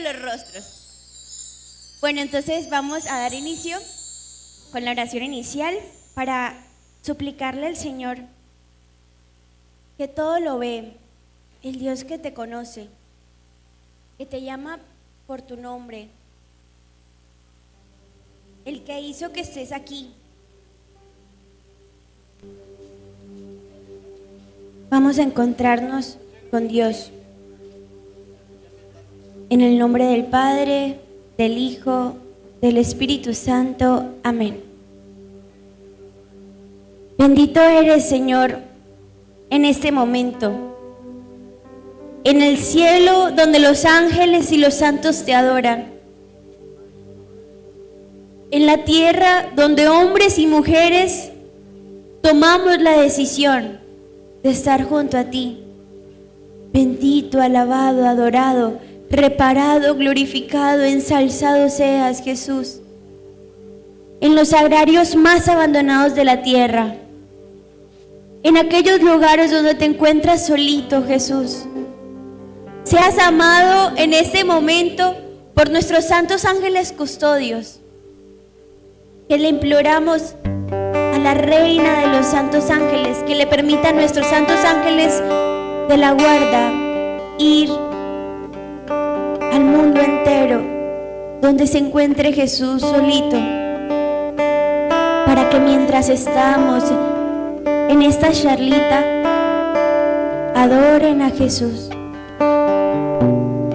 los rostros. Bueno, entonces vamos a dar inicio con la oración inicial para suplicarle al Señor que todo lo ve, el Dios que te conoce, que te llama por tu nombre, el que hizo que estés aquí. Vamos a encontrarnos con Dios. En el nombre del Padre, del Hijo, del Espíritu Santo. Amén. Bendito eres, Señor, en este momento. En el cielo, donde los ángeles y los santos te adoran. En la tierra, donde hombres y mujeres tomamos la decisión de estar junto a ti. Bendito, alabado, adorado, reparado, glorificado, ensalzado seas, Jesús. En los agrarios más abandonados de la tierra, en aquellos lugares donde te encuentras solito, Jesús, seas amado en este momento por nuestros santos ángeles custodios, que le imploramos a la Reina de los Santos Ángeles que le permita a nuestros santos ángeles de la guarda ir al mundo entero donde se encuentre Jesús solito, para que mientras estamos en esta charlita adoren a Jesús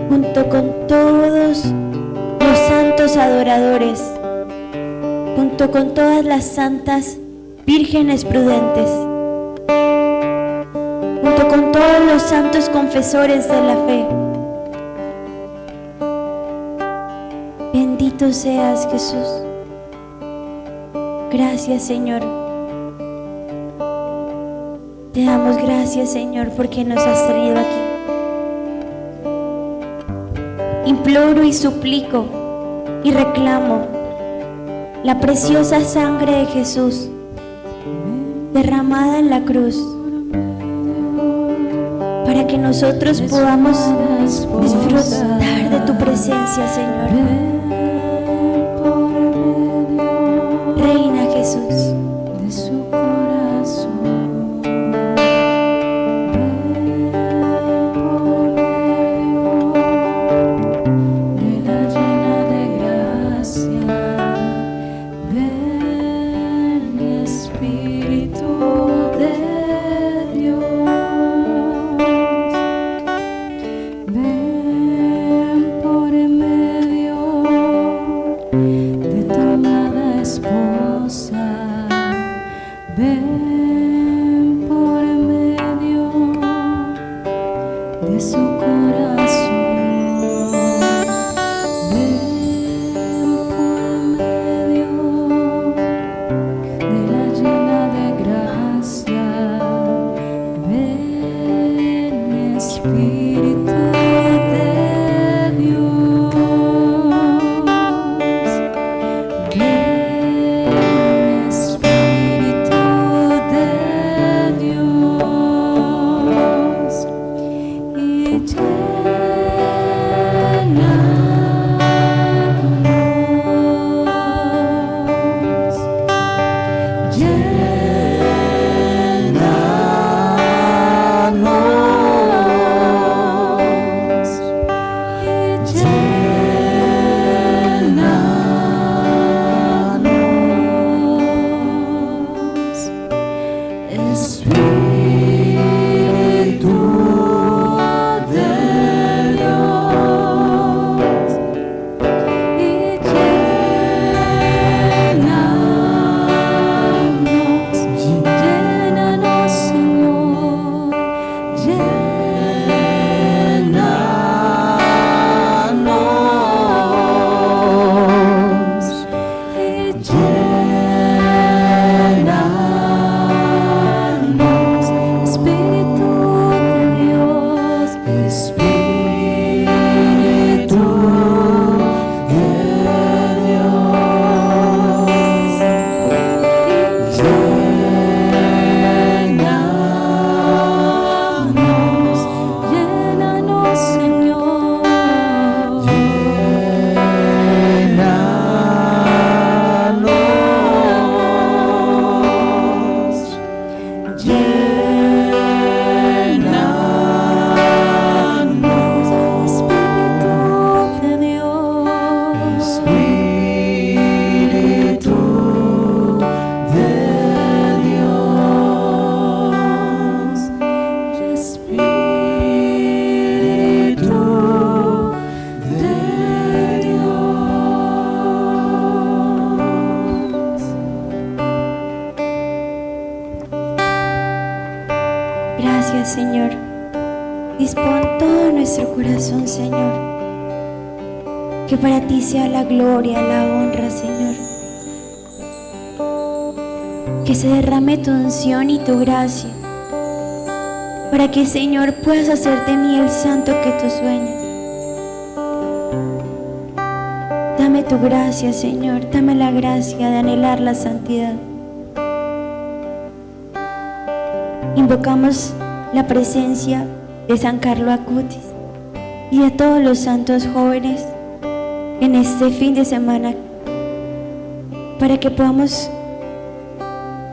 junto con todos los santos adoradores, junto con todas las santas vírgenes prudentes, junto con todos los santos confesores de la fe. Bendito seas, Jesús. Gracias, Señor. Te damos gracias, Señor, porque nos has traído aquí. Imploro y suplico y reclamo la preciosa sangre de Jesús derramada en la cruz, para que nosotros podamos disfrutar de tu presencia, Señor. Reina Jesús. Ven por medio Que para ti sea la gloria, la honra, Señor. Que se derrame tu unción y tu gracia, para que, Señor, puedas hacer de mí el santo que tú sueñas. Dame tu gracia, Señor, dame la gracia de anhelar la santidad. Invocamos la presencia de San Carlo Acutis y de todos los santos jóvenes en este fin de semana, para que podamos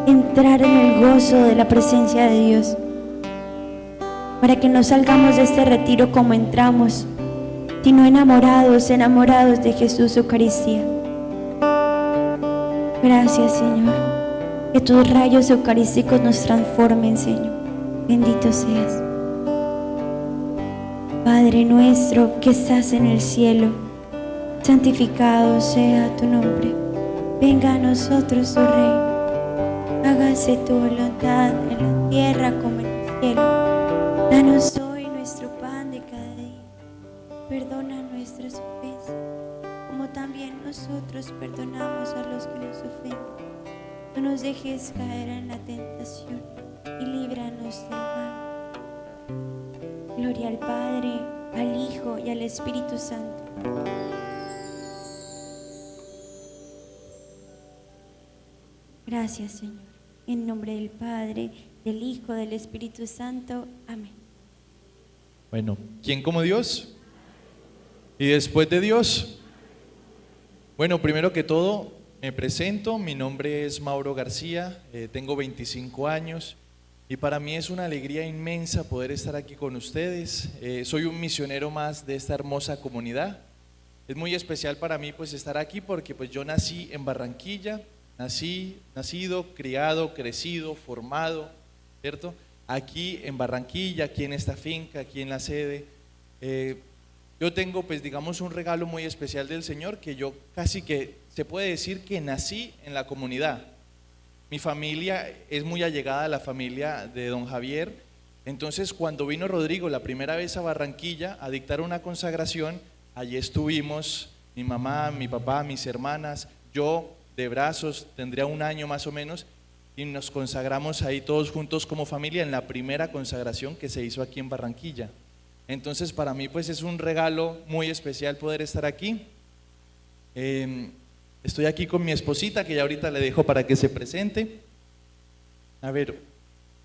entrar en el gozo de la presencia de Dios, para que no salgamos de este retiro como entramos, sino enamorados de Jesús Eucaristía. Gracias, Señor, que tus rayos eucarísticos nos transformen, Señor. Bendito seas. Padre nuestro que estás en el cielo, santificado sea tu nombre. Venga a nosotros tu reino. Hágase tu voluntad en la tierra como en el cielo. Danos hoy nuestro pan de cada día. Perdona nuestras ofensas, como también nosotros perdonamos a los que nos ofenden. No nos dejes caer en la tentación y líbranos del mal. Gloria al Padre, al Hijo y al Espíritu Santo. Gracias, Señor. En nombre del Padre, del Hijo, del Espíritu Santo. Amén. Bueno, ¿quién como Dios? ¿Y después de Dios? Bueno, primero que todo, me presento. Mi nombre es Mauro García, tengo 25 años y para mí es una alegría inmensa poder estar aquí con ustedes. Soy un misionero más de esta hermosa comunidad. Es muy especial para mí pues estar aquí porque pues yo nací en Barranquilla. Nacido, criado, crecido, formado, ¿cierto? Aquí en Barranquilla, aquí en esta finca, aquí en la sede. Yo tengo, pues digamos, un regalo muy especial del Señor, que yo casi que se puede decir que nací en la comunidad. Mi familia es muy allegada a la familia de don Javier. Entonces, cuando vino Rodrigo la primera vez a Barranquilla a dictar una consagración, allí estuvimos, mi mamá, mi papá, mis hermanas, yo, de brazos, tendría un año más o menos, y nos consagramos ahí todos juntos como familia en la primera consagración que se hizo aquí en Barranquilla. Entonces para mí pues es un regalo muy especial poder estar aquí. Estoy aquí con mi esposita, que ya ahorita le dejo para que se presente. A ver,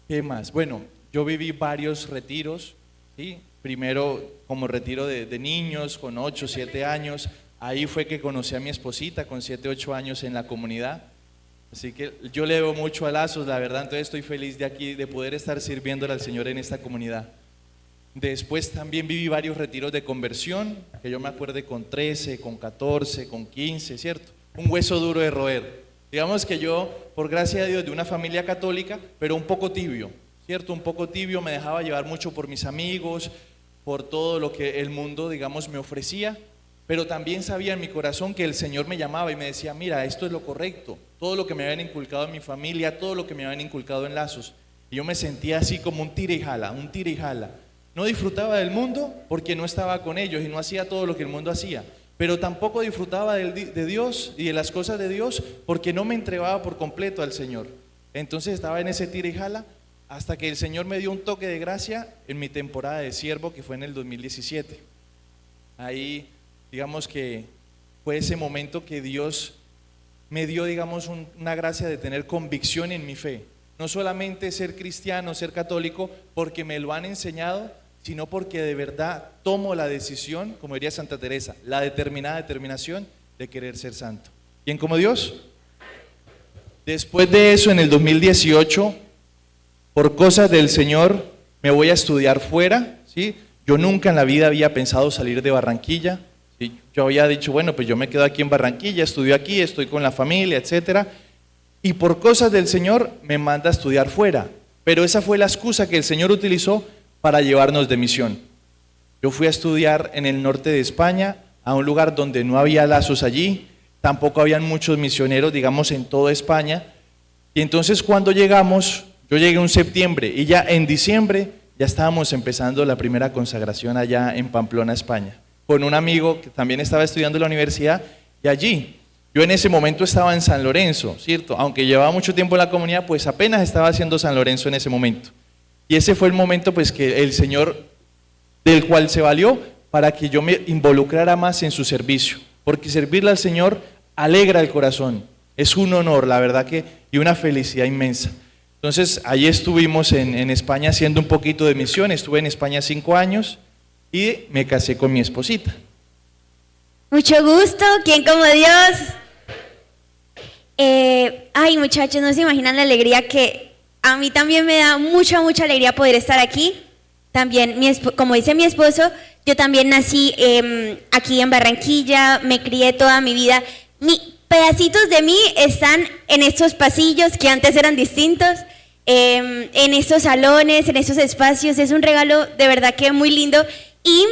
¿qué más? Bueno, yo viví varios retiros, ¿sí? Primero como retiro de niños con 8, 7 años. Ahí fue que conocí a mi esposita con 7, 8 años en la comunidad. Así que yo le debo mucho a Lazos, la verdad, entonces estoy feliz de aquí, de poder estar sirviéndole al Señor en esta comunidad. Después también viví varios retiros de conversión, que yo me acuerde con 13, con 14, con 15, ¿cierto? Un hueso duro de roer. Digamos que yo, por gracia de Dios, de una familia católica, pero un poco tibio, ¿cierto? Un poco tibio, me dejaba llevar mucho por mis amigos, por todo lo que el mundo, digamos, me ofrecía. Pero también sabía en mi corazón que el Señor me llamaba y me decía, mira, esto es lo correcto, todo lo que me habían inculcado en mi familia, todo lo que me habían inculcado en Lazos. Y yo me sentía así como un tira y jala, un tira y jala. No disfrutaba del mundo porque no estaba con ellos y no hacía todo lo que el mundo hacía, pero tampoco disfrutaba de Dios y de las cosas de Dios porque no me entregaba por completo al Señor. Entonces estaba en ese tira y jala hasta que el Señor me dio un toque de gracia en mi temporada de siervo, que fue en el 2017. Ahí digamos que fue ese momento que Dios me dio, digamos, una gracia de tener convicción en mi fe. No solamente ser cristiano, ser católico, porque me lo han enseñado, sino porque de verdad tomo la decisión, como diría Santa Teresa, la determinada determinación de querer ser santo. ¿Quién como Dios? Después de eso, en el 2018, por cosas del Señor, me voy a estudiar fuera, ¿sí? Yo nunca en la vida había pensado salir de Barranquilla. Yo había dicho, bueno, pues yo me quedo aquí en Barranquilla, estudio aquí, estoy con la familia, etcétera. Y por cosas del Señor me manda a estudiar fuera. Pero esa fue la excusa que el Señor utilizó para llevarnos de misión. Yo fui a estudiar en el norte de España, a un lugar donde no había Lazos allí, tampoco habían muchos misioneros, digamos, en toda España. Y entonces cuando llegamos, yo llegué en septiembre y ya en diciembre ya estábamos empezando la primera consagración allá en Pamplona, España. con un amigo que también estaba estudiando en la universidad, y allí, yo en ese momento estaba en San Lorenzo, ¿cierto? Aunque llevaba mucho tiempo en la comunidad, pues apenas estaba haciendo San Lorenzo en ese momento. Y ese fue el momento pues que el Señor, del cual se valió para que yo me involucrara más en su servicio, porque servirle al Señor alegra el corazón, es un honor, la verdad que, y una felicidad inmensa. Entonces, allí estuvimos en España haciendo un poquito de misión, estuve en España 5 años y me casé con mi esposita. Mucho gusto, ¿quién como Dios? Ay, muchachos, no se imaginan la alegría que a mí también me da mucha alegría poder estar aquí. También, como dice mi esposo, yo también nací aquí en Barranquilla, me crié toda mi vida. Pedacitos de mí están en estos pasillos que antes eran distintos, en estos salones, en estos espacios. Es un regalo de verdad que muy lindo. Y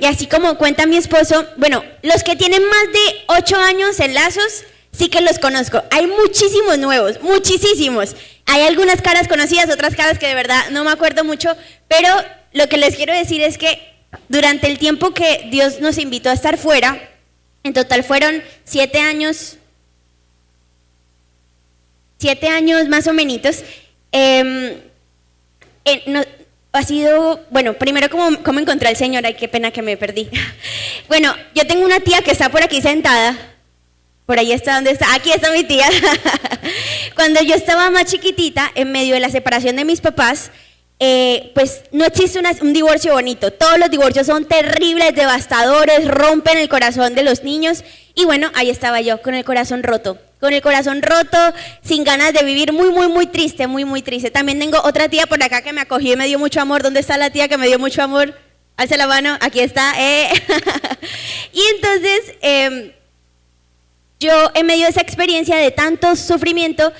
así como cuenta mi esposo, bueno, los que tienen más de 8 años en Lazos, sí que los conozco. Hay muchísimos nuevos, muchísimos. Hay algunas caras conocidas, otras caras que de verdad no me acuerdo mucho, pero lo que les quiero decir es que durante el tiempo que Dios nos invitó a estar fuera, en total fueron 7 años más o menos. Ha sido, bueno, primero cómo encontré al Señor. Ay, qué pena que me perdí. Bueno, yo tengo una tía que está por aquí sentada. Por ahí está, ¿dónde está? Aquí está mi tía. Cuando yo estaba más chiquitita, en medio de la separación de mis papás, pues no existe un divorcio bonito. Todos los divorcios son terribles, devastadores, rompen el corazón de los niños. Y bueno, ahí estaba yo, con el corazón roto, sin ganas de vivir, muy triste, muy triste. También tengo otra tía por acá que me acogió y me dio mucho amor. ¿Dónde está la tía que me dio mucho amor? Alza la mano, aquí está. Y entonces, yo en medio de esa experiencia de tanto sufrimiento,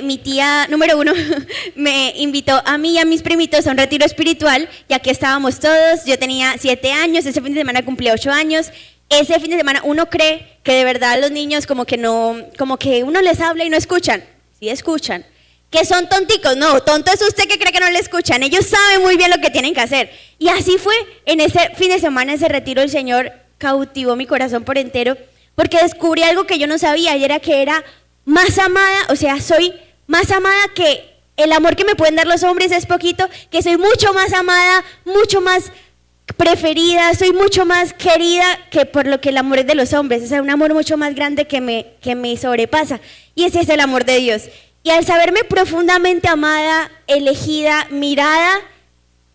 mi tía número 1 me invitó a mí y a mis primitos a un retiro espiritual, y aquí estábamos todos. Yo tenía 7 años, ese fin de semana cumplí 8 años. Ese fin de semana uno cree que de verdad los niños como que uno les habla y no escuchan. Sí escuchan. Que son tonticos, no, tonto es usted que cree que no le escuchan. Ellos saben muy bien lo que tienen que hacer. Y así fue, en ese fin de semana, ese retiro, el Señor cautivó mi corazón por entero, porque descubrí algo que yo no sabía, y era que era más amada, o sea, soy más amada que el amor que me pueden dar los hombres es poquito, que soy mucho más amada, mucho más preferida, soy mucho más querida que por lo que el amor es de los hombres. O sea, un amor mucho más grande que me sobrepasa, y ese es el amor de Dios. Y al saberme profundamente amada, elegida, mirada,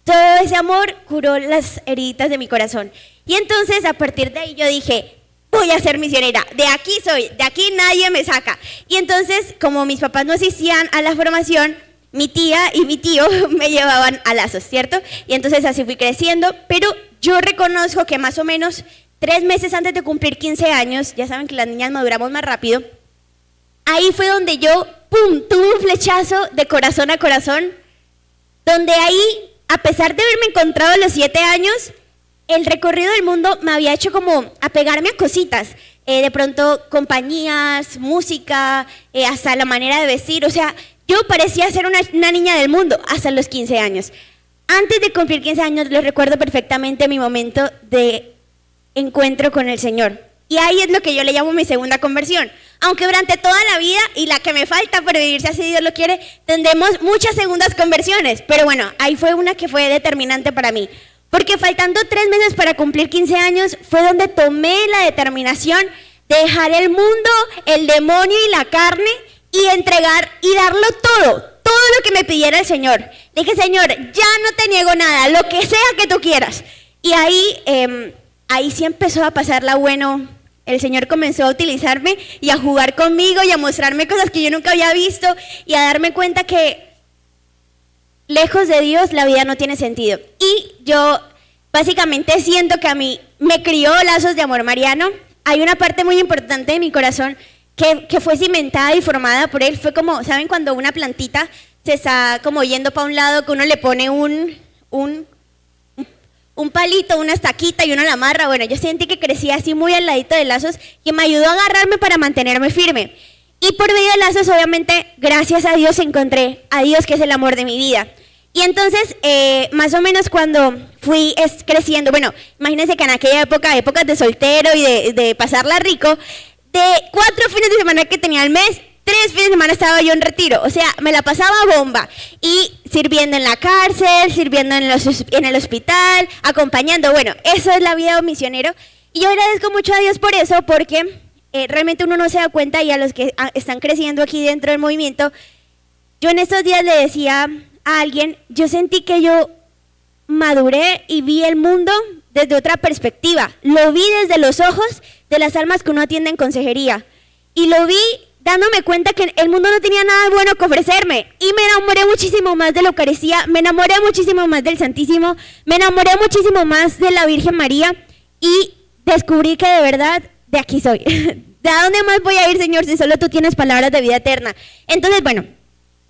todo ese amor curó las heridas de mi corazón. Y entonces a partir de ahí yo dije, voy a ser misionera, de aquí soy, de aquí nadie me saca. Y entonces, como mis papás no asistían a la formación, mi tía y mi tío me llevaban a Lazos, ¿cierto? Y entonces así fui creciendo, pero yo reconozco que más o menos 3 meses antes de cumplir 15 años, ya saben que las niñas maduramos más rápido, ahí fue donde yo, ¡pum!, tuve un flechazo de corazón a corazón, donde ahí, a pesar de haberme encontrado a los 7 años, el recorrido del mundo me había hecho como apegarme a cositas, de pronto compañías, música, hasta la manera de vestir. O sea, yo parecía ser una niña del mundo hasta los 15 años. Antes de cumplir 15 años, les recuerdo perfectamente mi momento de encuentro con el Señor. Y ahí es lo que yo le llamo mi segunda conversión. Aunque durante toda la vida, y la que me falta por vivir, si así Dios lo quiere, tendremos muchas segundas conversiones. Pero bueno, ahí fue una que fue determinante para mí. Porque faltando 3 meses para cumplir 15 años, fue donde tomé la determinación de dejar el mundo, el demonio y la carne, y entregar y darlo todo lo que me pidiera el Señor. Dije, Señor, ya no te niego nada, lo que sea que tú quieras. Y ahí sí empezó a pasarla bueno. El Señor comenzó a utilizarme y a jugar conmigo y a mostrarme cosas que yo nunca había visto, y a darme cuenta que lejos de Dios la vida no tiene sentido. Y yo básicamente siento que a mí me crió Lazos de Amor Mariano. Hay una parte muy importante de mi corazón que fue cimentada y formada por él. Fue como, ¿saben cuando una plantita se está como yendo para un lado, que uno le pone un palito, una estaquita y uno la amarra? Bueno, yo sentí que crecía así muy al ladito de Lazos, que me ayudó a agarrarme para mantenerme firme. Y por medio de Lazos, obviamente, gracias a Dios, encontré a Dios, que es el amor de mi vida. Y entonces, más o menos cuando fui creciendo, bueno, imagínense que en aquella época, épocas de soltero y de pasarla rico, de 4 fines de semana que tenía al mes, 3 fines de semana estaba yo en retiro, o sea, me la pasaba bomba, y sirviendo en la cárcel, sirviendo en el hospital, acompañando, bueno, eso es la vida de un misionero, y yo agradezco mucho a Dios por eso, porque realmente uno no se da cuenta, y a los que están creciendo aquí dentro del movimiento, yo en estos días le decía a alguien, yo sentí que yo maduré y vi el mundo desde otra perspectiva, lo vi desde los ojos de las almas que uno atiende en consejería, y lo vi dándome cuenta que el mundo no tenía nada bueno que ofrecerme, y me enamoré muchísimo más de la Eucaristía, me enamoré muchísimo más del Santísimo, me enamoré muchísimo más de la Virgen María, y descubrí que de verdad de aquí soy. ¿De dónde más voy a ir, Señor, si solo tú tienes palabras de vida eterna? Entonces, bueno,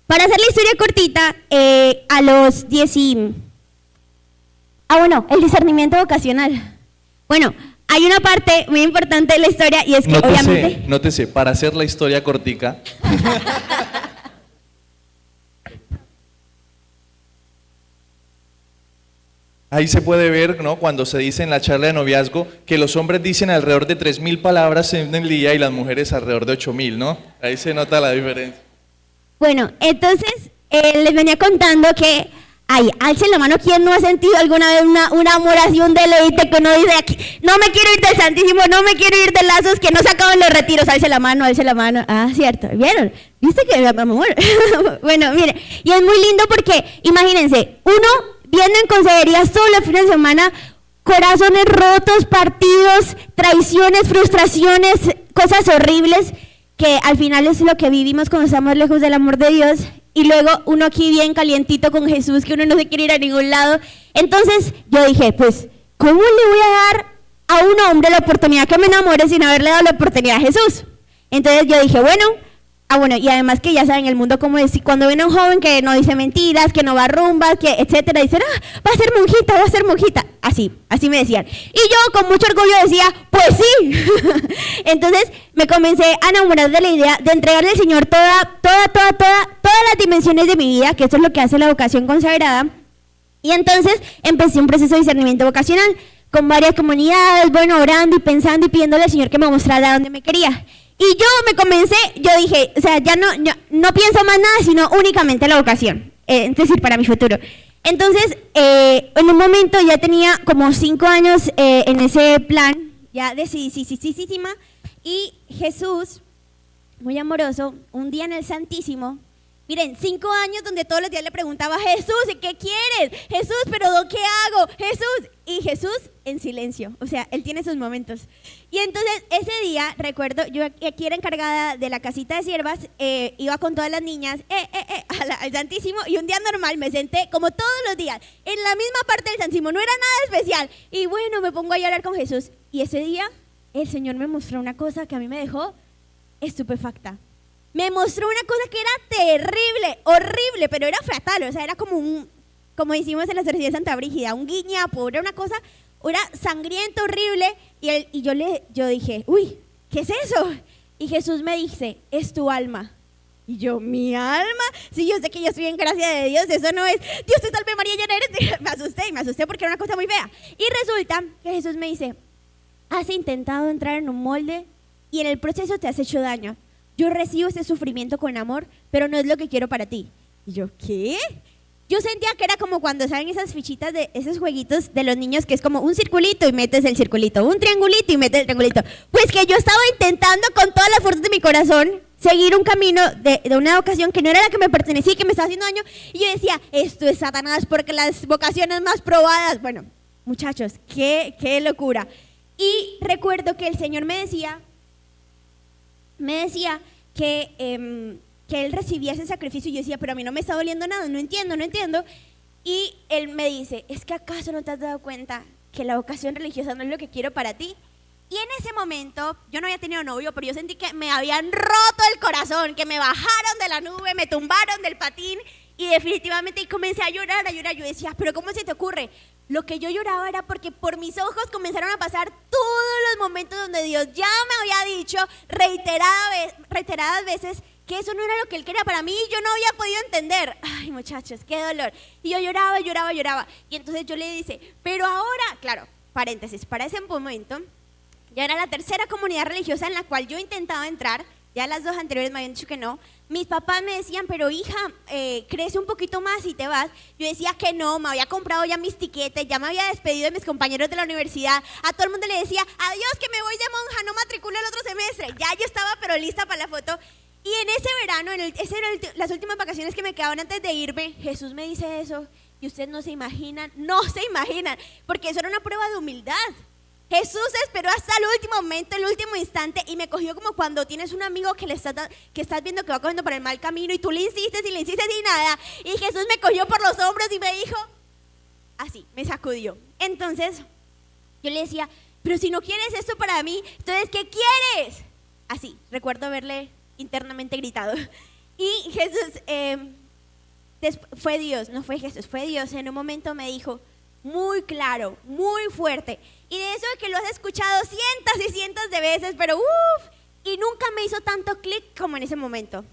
para hacer la historia cortita, a los 10 bueno, el discernimiento vocacional. Bueno, hay una parte muy importante de la historia y es que obviamente... Nótese, para hacer la historia cortica. Ahí se puede ver, ¿no?, cuando se dice en la charla de noviazgo que los hombres dicen alrededor de 3.000 palabras en el día y las mujeres alrededor de 8.000, ¿no? Ahí se nota la diferencia. Bueno, entonces les venía contando que, alcen la mano, ¿quién no ha sentido alguna vez una amor así, un deleite que uno dice aquí, no me quiero ir del Santísimo, no me quiero ir de lazos, que no se acaban los retiros, alce la mano, cierto, ¿vieron? ¿Viste que amor? Bueno, mire, y es muy lindo porque, imagínense, uno viendo en consejería todos los fines de semana, corazones rotos, partidos, traiciones, frustraciones, cosas horribles, que al final es lo que vivimos cuando estamos lejos del amor de Dios, y luego uno aquí bien calientito con Jesús, que uno no se quiere ir a ningún lado. Entonces yo dije, pues, ¿cómo le voy a dar a un hombre la oportunidad que me enamore sin haberle dado la oportunidad a Jesús? Entonces yo dije, bueno, y además que ya saben el mundo cómo es, cuando viene un joven que no dice mentiras, que no va a rumbas, que etcétera, dicen, va a ser monjita, así me decían. Y yo con mucho orgullo decía, pues sí. Entonces me comencé a enamorar de la idea de entregarle al Señor todas las dimensiones de mi vida, que eso es lo que hace la vocación consagrada. Y entonces empecé un proceso de discernimiento vocacional, con varias comunidades, bueno, orando y pensando y pidiéndole al Señor que me mostrara dónde me quería. Y yo dije, o sea, ya no pienso más nada, sino únicamente la vocación, es decir, para mi futuro. Entonces, en un momento ya tenía como 5 años en ese plan, ya decididísima, y Jesús, muy amoroso, un día en el Santísimo, miren, 5 años donde todos los días le preguntaba, Jesús, ¿qué quieres? Jesús, ¿pero qué hago? Jesús, y Jesús en silencio, o sea, Él tiene sus momentos. Y entonces ese día, recuerdo, yo aquí era encargada de la casita de siervas, iba con todas las niñas al Santísimo, y un día normal me senté, como todos los días, en la misma parte del Santísimo, no era nada especial, y bueno, me pongo a llorar con Jesús, y ese día el Señor me mostró una cosa que a mí me dejó estupefacta. Me mostró una cosa que era terrible, horrible, pero era fatal, o sea, era como decimos en la Sociedad de Santa Brígida, un guiñapo, era una cosa, era sangriento, horrible, y yo dije, uy, ¿qué es eso? Y Jesús me dice, es tu alma. Y yo, ¿mi alma? Sí, yo sé que yo estoy en gracia de Dios, eso no es, Dios te salve María, llena eres de... Me asusté porque era una cosa muy fea. Y resulta que Jesús me dice, has intentado entrar en un molde y en el proceso te has hecho daño. Yo recibo ese sufrimiento con amor, pero no es lo que quiero para ti. Y yo, ¿qué? Yo sentía que era como cuando saben esas fichitas de esos jueguitos de los niños que es como un circulito y metes el circulito, un triangulito y metes el triangulito. Pues que yo estaba intentando con todas las fuerzas de mi corazón seguir un camino de una vocación que no era la que me pertenecía y que me estaba haciendo daño. Y yo decía, esto es Satanás porque las vocaciones más probadas. Bueno, muchachos, qué locura. Y recuerdo que el Señor me decía que Él recibía ese sacrificio, y yo decía, pero a mí no me está doliendo nada, no entiendo. Y Él me dice, ¿es que acaso no te has dado cuenta que la vocación religiosa no es lo que quiero para ti? Y en ese momento, yo no había tenido novio, pero yo sentí que me habían roto el corazón, que me bajaron de la nube, me tumbaron del patín, y definitivamente comencé a llorar. Yo decía, pero ¿cómo se te ocurre? Lo que yo lloraba era porque por mis ojos comenzaron a pasar todos los momentos donde Dios ya me había dicho reiteradas veces que eso no era lo que él quería para mí y yo no había podido entender. Ay, muchachos, qué dolor. Y yo lloraba, lloraba, lloraba. Y entonces yo le dije, pero ahora, claro, paréntesis, para ese momento, ya era la tercera comunidad religiosa en la cual yo intentaba entrar. Ya las dos anteriores me habían dicho que no. Mis papás me decían, pero hija, crece un poquito más y te vas. Yo decía que no, me había comprado ya mis tiquetes, ya me había despedido de mis compañeros de la universidad. A todo el mundo le decía, adiós, que me voy de monja, no matriculo el otro semestre. Ya yo estaba pero lista para la foto. Y en ese verano, las últimas vacaciones que me quedaban antes de irme, Jesús me dice eso. Y ustedes no se imaginan, porque eso era una prueba de humildad. Jesús esperó hasta el último momento, el último instante, y me cogió como cuando tienes un amigo que estás viendo que va cogiendo por el mal camino y tú le insistes y nada. Y Jesús me cogió por los hombros y me dijo, así, me sacudió. Entonces, yo le decía, pero si no quieres esto para mí, entonces, ¿qué quieres? Así, recuerdo haberle internamente gritado. Y Jesús, fue Dios, no fue Jesús, fue Dios. En un momento me dijo, muy claro, muy fuerte. Y de eso de que lo has escuchado cientos y cientos de veces, pero y nunca me hizo tanto clic como en ese momento.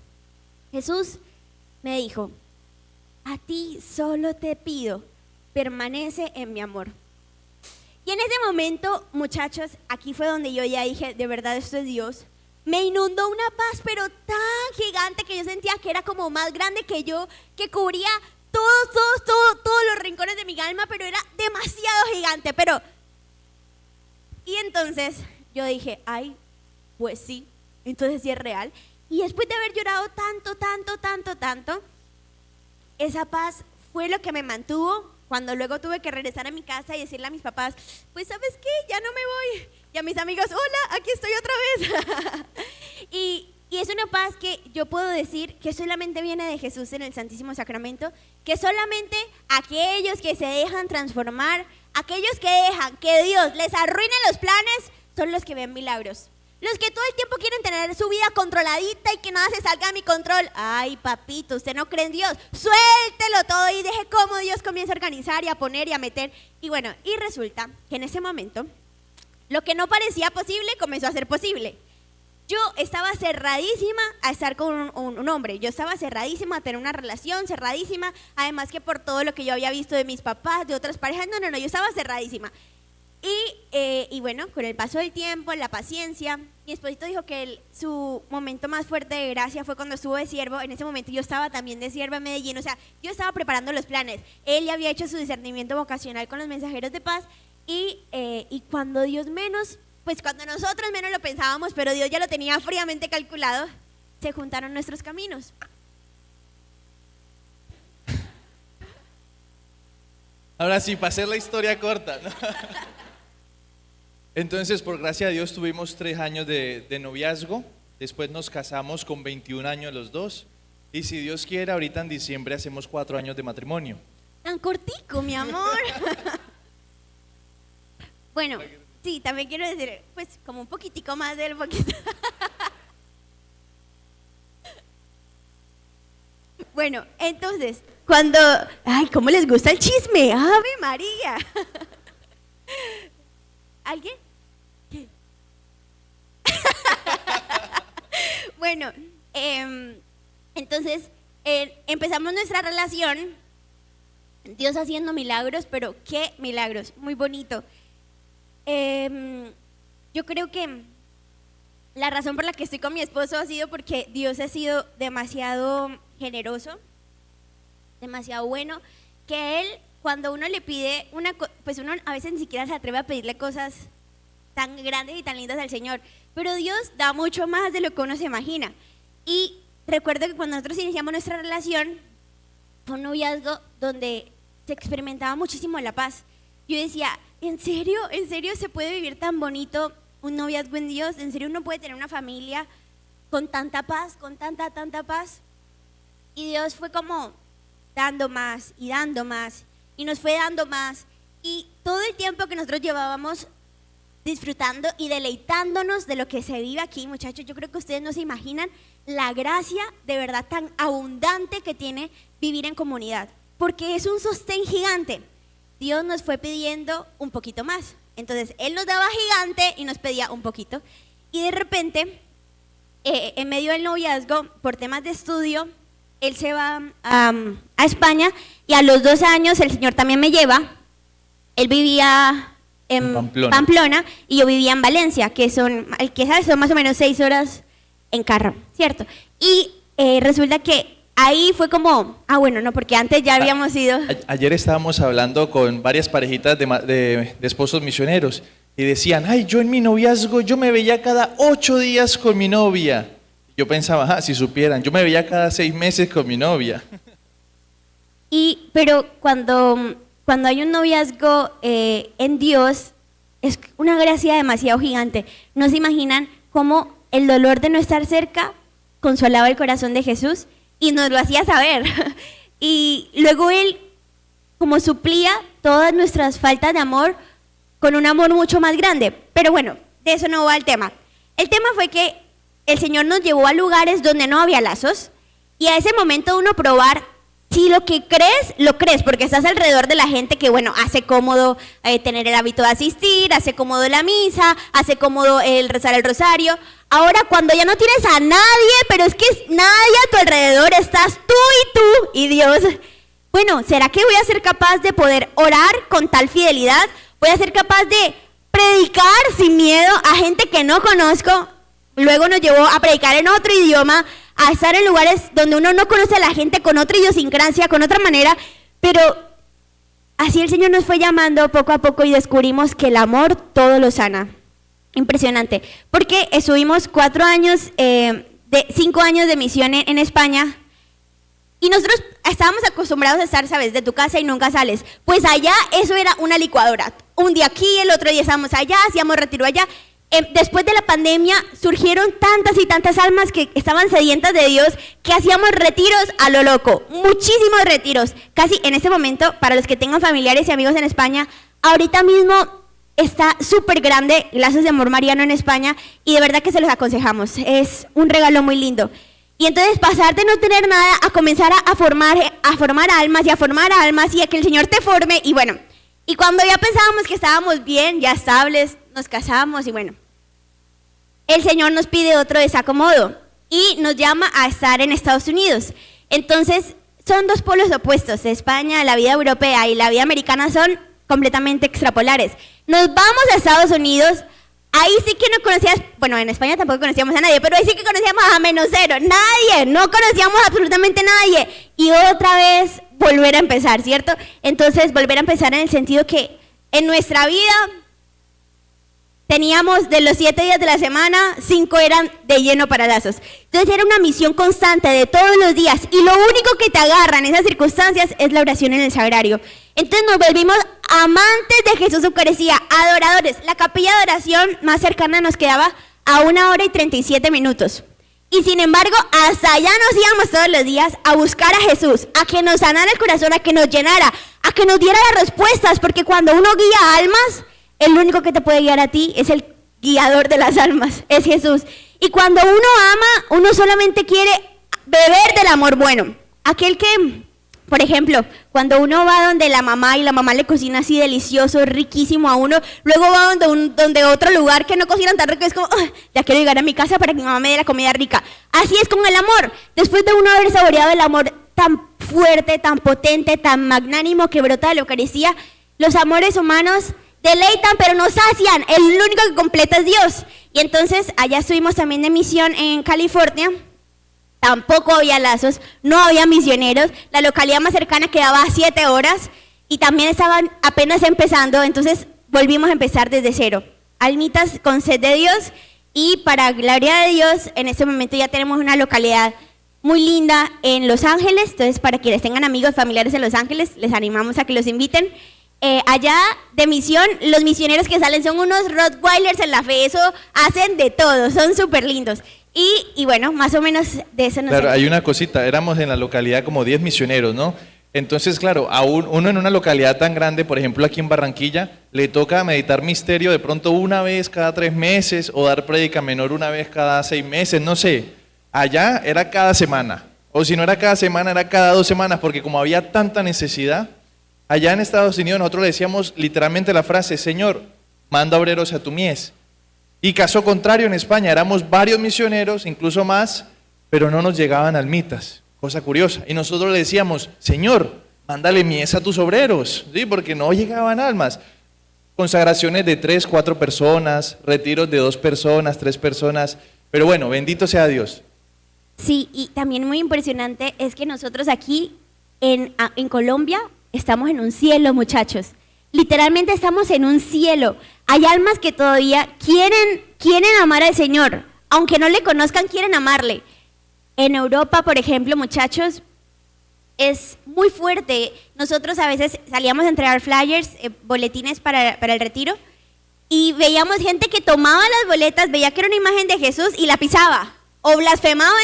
Jesús me dijo, a ti solo te pido, permanece en mi amor. Y en ese momento, muchachos, aquí fue donde yo ya dije, de verdad esto es Dios. Me inundó una paz, pero tan gigante que yo sentía que era como más grande que yo, que cubría todos los rincones de mi alma, pero era demasiado gigante, Y entonces yo dije, ay, pues sí, entonces sí es real. Y después de haber llorado tanto, esa paz fue lo que me mantuvo cuando luego tuve que regresar a mi casa y decirle a mis papás, pues ¿sabes qué? Ya no me voy. Y a mis amigos, hola, aquí estoy otra vez. y es una paz que yo puedo decir que solamente viene de Jesús en el Santísimo Sacramento, que solamente aquellos que se dejan transformar, aquellos que dejan que Dios les arruine los planes, son los que ven milagros. Los que todo el tiempo quieren tener su vida controladita y que nada se salga de mi control. Ay, papito, usted no cree en Dios. Suéltelo todo y deje cómo Dios comienza a organizar y a poner y a meter. Y bueno, y resulta que en ese momento, lo que no parecía posible comenzó a ser posible. Yo estaba cerradísima a estar con un hombre, yo estaba cerradísima a tener una relación, cerradísima, además que por todo lo que yo había visto de mis papás, de otras parejas, no, yo estaba cerradísima. Y bueno, con el paso del tiempo, la paciencia, mi esposito dijo que su momento más fuerte de gracia fue cuando estuvo de siervo. En ese momento yo estaba también de sierva en Medellín, o sea, yo estaba preparando los planes. Él ya había hecho su discernimiento vocacional con los mensajeros de paz y cuando Dios menos... Pues cuando nosotros menos lo pensábamos, pero Dios ya lo tenía fríamente calculado, se juntaron nuestros caminos. Ahora sí, para hacer la historia corta, ¿no? Entonces, por gracia de Dios, tuvimos 3 años de noviazgo, después nos casamos con 21 años los dos, y si Dios quiere, ahorita en diciembre hacemos 4 años de matrimonio. Tan cortico, mi amor. Bueno, sí, también quiero decir, pues, como un poquitico más del poquito. Bueno, entonces, cuando... Ay, ¿cómo les gusta el chisme? ¡Ave María! ¿Alguien? ¿Qué? Bueno, entonces, empezamos nuestra relación, Dios haciendo milagros, pero qué milagros, muy bonito. Yo creo que la razón por la que estoy con mi esposo ha sido porque Dios ha sido demasiado generoso, demasiado bueno, que Él, cuando uno le pide pues uno a veces ni siquiera se atreve a pedirle cosas tan grandes y tan lindas al Señor, pero Dios da mucho más de lo que uno se imagina. Y recuerdo que cuando nosotros iniciamos nuestra relación, fue un noviazgo donde se experimentaba muchísimo la paz. Yo decía, ¿en serio se puede vivir tan bonito un noviazgo en Dios? ¿En serio uno puede tener una familia con tanta paz, con tanta paz? Y Dios fue como dando más, y nos fue dando más. Y todo el tiempo que nosotros llevábamos disfrutando y deleitándonos de lo que se vive aquí, muchachos, yo creo que ustedes no se imaginan la gracia de verdad tan abundante que tiene vivir en comunidad, porque es un sostén gigante. Dios nos fue pidiendo un poquito más. Entonces, Él nos daba gigante y nos pedía un poquito. Y de repente, en medio del noviazgo, por temas de estudio, él se va a España y a los 2 años el Señor también me lleva. Él vivía en Pamplona y yo vivía en Valencia, que son más o menos 6 horas en carro, ¿cierto? Y resulta que ahí fue como, bueno, no, porque antes ya habíamos ido. Ayer estábamos hablando con varias parejitas de esposos misioneros y decían, ay, yo en mi noviazgo, yo me veía cada 8 días con mi novia. Yo pensaba, si supieran, yo me veía cada 6 meses con mi novia. Pero cuando hay un noviazgo en Dios, es una gracia demasiado gigante. No se imaginan cómo el dolor de no estar cerca consolaba el corazón de Jesús y nos lo hacía saber. Y luego Él como suplía todas nuestras faltas de amor con un amor mucho más grande. Pero bueno, de eso no va el tema. El tema fue que el Señor nos llevó a lugares donde no había lazos y a ese momento uno probar si lo que crees, lo crees, porque estás alrededor de la gente que, bueno, hace cómodo tener el hábito de asistir, hace cómodo la misa, hace cómodo el rezar el rosario. Ahora, cuando ya no tienes a nadie, pero es que nadie a tu alrededor, estás tú y Dios. Bueno, ¿será que voy a ser capaz de poder orar con tal fidelidad? ¿Voy a ser capaz de predicar sin miedo a gente que no conozco? Luego nos llevó a predicar en otro idioma, a estar en lugares donde uno no conoce a la gente, con otra idiosincrasia, con otra manera, pero así el Señor nos fue llamando poco a poco y descubrimos que el amor todo lo sana. Impresionante, porque estuvimos 5 años de misión en España y nosotros estábamos acostumbrados a estar, ¿sabes?, de tu casa y nunca sales. Pues allá eso era una licuadora, un día aquí, el otro día estábamos allá, hacíamos retiro allá. Después de la pandemia surgieron tantas y tantas almas que estaban sedientas de Dios que hacíamos retiros a lo loco, muchísimos retiros. Casi en este momento, para los que tengan familiares y amigos en España, ahorita mismo está súper grande Lazos de Amor Mariano en España y de verdad que se los aconsejamos, es un regalo muy lindo. Y entonces pasar de no tener nada a comenzar a formar almas y a que el Señor te forme y bueno, y cuando ya pensábamos que estábamos bien, ya estables, nos casamos y bueno, el Señor nos pide otro desacomodo y nos llama a estar en Estados Unidos. Entonces, son 2 polos opuestos. España, la vida europea y la vida americana son completamente extrapolares. Nos vamos a Estados Unidos, ahí sí que no conocías, bueno, en España tampoco conocíamos a nadie, pero ahí sí que conocíamos a -0, nadie, no conocíamos absolutamente a nadie. Y otra vez volver a empezar, ¿cierto? Entonces, volver a empezar en el sentido que en nuestra vida teníamos de los 7 días de la semana, 5 eran de lleno para Lazos. Entonces era una misión constante de todos los días y lo único que te agarra en esas circunstancias es la oración en el sagrario. Entonces nos volvimos amantes de Jesús Eucaristía, adoradores. La capilla de oración más cercana nos quedaba a 1 hora y 37 minutos. Y sin embargo, hasta allá nos íbamos todos los días a buscar a Jesús, a que nos sanara el corazón, a que nos llenara, a que nos diera las respuestas, porque cuando uno guía almas, el único que te puede guiar a ti es el guiador de las almas, es Jesús. Y cuando uno ama, uno solamente quiere beber del amor bueno. Aquel que, por ejemplo, cuando uno va donde la mamá y la mamá le cocina así delicioso, riquísimo a uno, luego va donde otro lugar que no cocinan tan rico, es como, ya quiero llegar a mi casa para que mi mamá me dé la comida rica. Así es con el amor. Después de uno haber saboreado el amor tan fuerte, tan potente, tan magnánimo que brota de la Eucaristía, los amores humanos deleitan, pero no sacian. El único que completa es Dios. Y entonces allá estuvimos también de misión en California. Tampoco había lazos, no había misioneros. La localidad más cercana quedaba a 7 horas y también estaban apenas empezando. Entonces volvimos a empezar desde cero. Almitas con sed de Dios y para gloria de Dios, en este momento ya tenemos una localidad muy linda en Los Ángeles. Entonces para quienes tengan amigos, familiares en Los Ángeles, les animamos a que los inviten. Allá de misión, los misioneros que salen son unos Rottweilers en la fe, eso hacen de todo, son súper lindos. Y bueno, más o menos de eso nos... Claro, hay una cosita, éramos en la localidad como 10 misioneros, ¿no? Entonces, claro, a uno en una localidad tan grande, por ejemplo aquí en Barranquilla, le toca meditar misterio de pronto 1 vez cada 3 meses o dar prédica menor 1 vez cada 6 meses, no sé. Allá era cada semana, o si no era cada semana, era cada 2 semanas, porque como había tanta necesidad... Allá en Estados Unidos nosotros le decíamos literalmente la frase, Señor, manda obreros a tu mies. Y caso contrario en España, éramos varios misioneros, incluso más, pero no nos llegaban almitas, cosa curiosa. Y nosotros le decíamos, Señor, mándale mies a tus obreros, ¿sí? Porque no llegaban almas. Consagraciones de 3, 4 personas, retiros de 2 personas, 3 personas, pero bueno, bendito sea Dios. Sí, y también muy impresionante es que nosotros aquí en Colombia estamos en un cielo, muchachos. Literalmente estamos en un cielo. Hay almas que todavía quieren amar al Señor. Aunque no le conozcan, quieren amarle. En Europa, por ejemplo, muchachos, es muy fuerte. Nosotros a veces salíamos a entregar flyers, boletines para el retiro, y veíamos gente que tomaba las boletas, veía que era una imagen de Jesús y la pisaba. O blasfemaba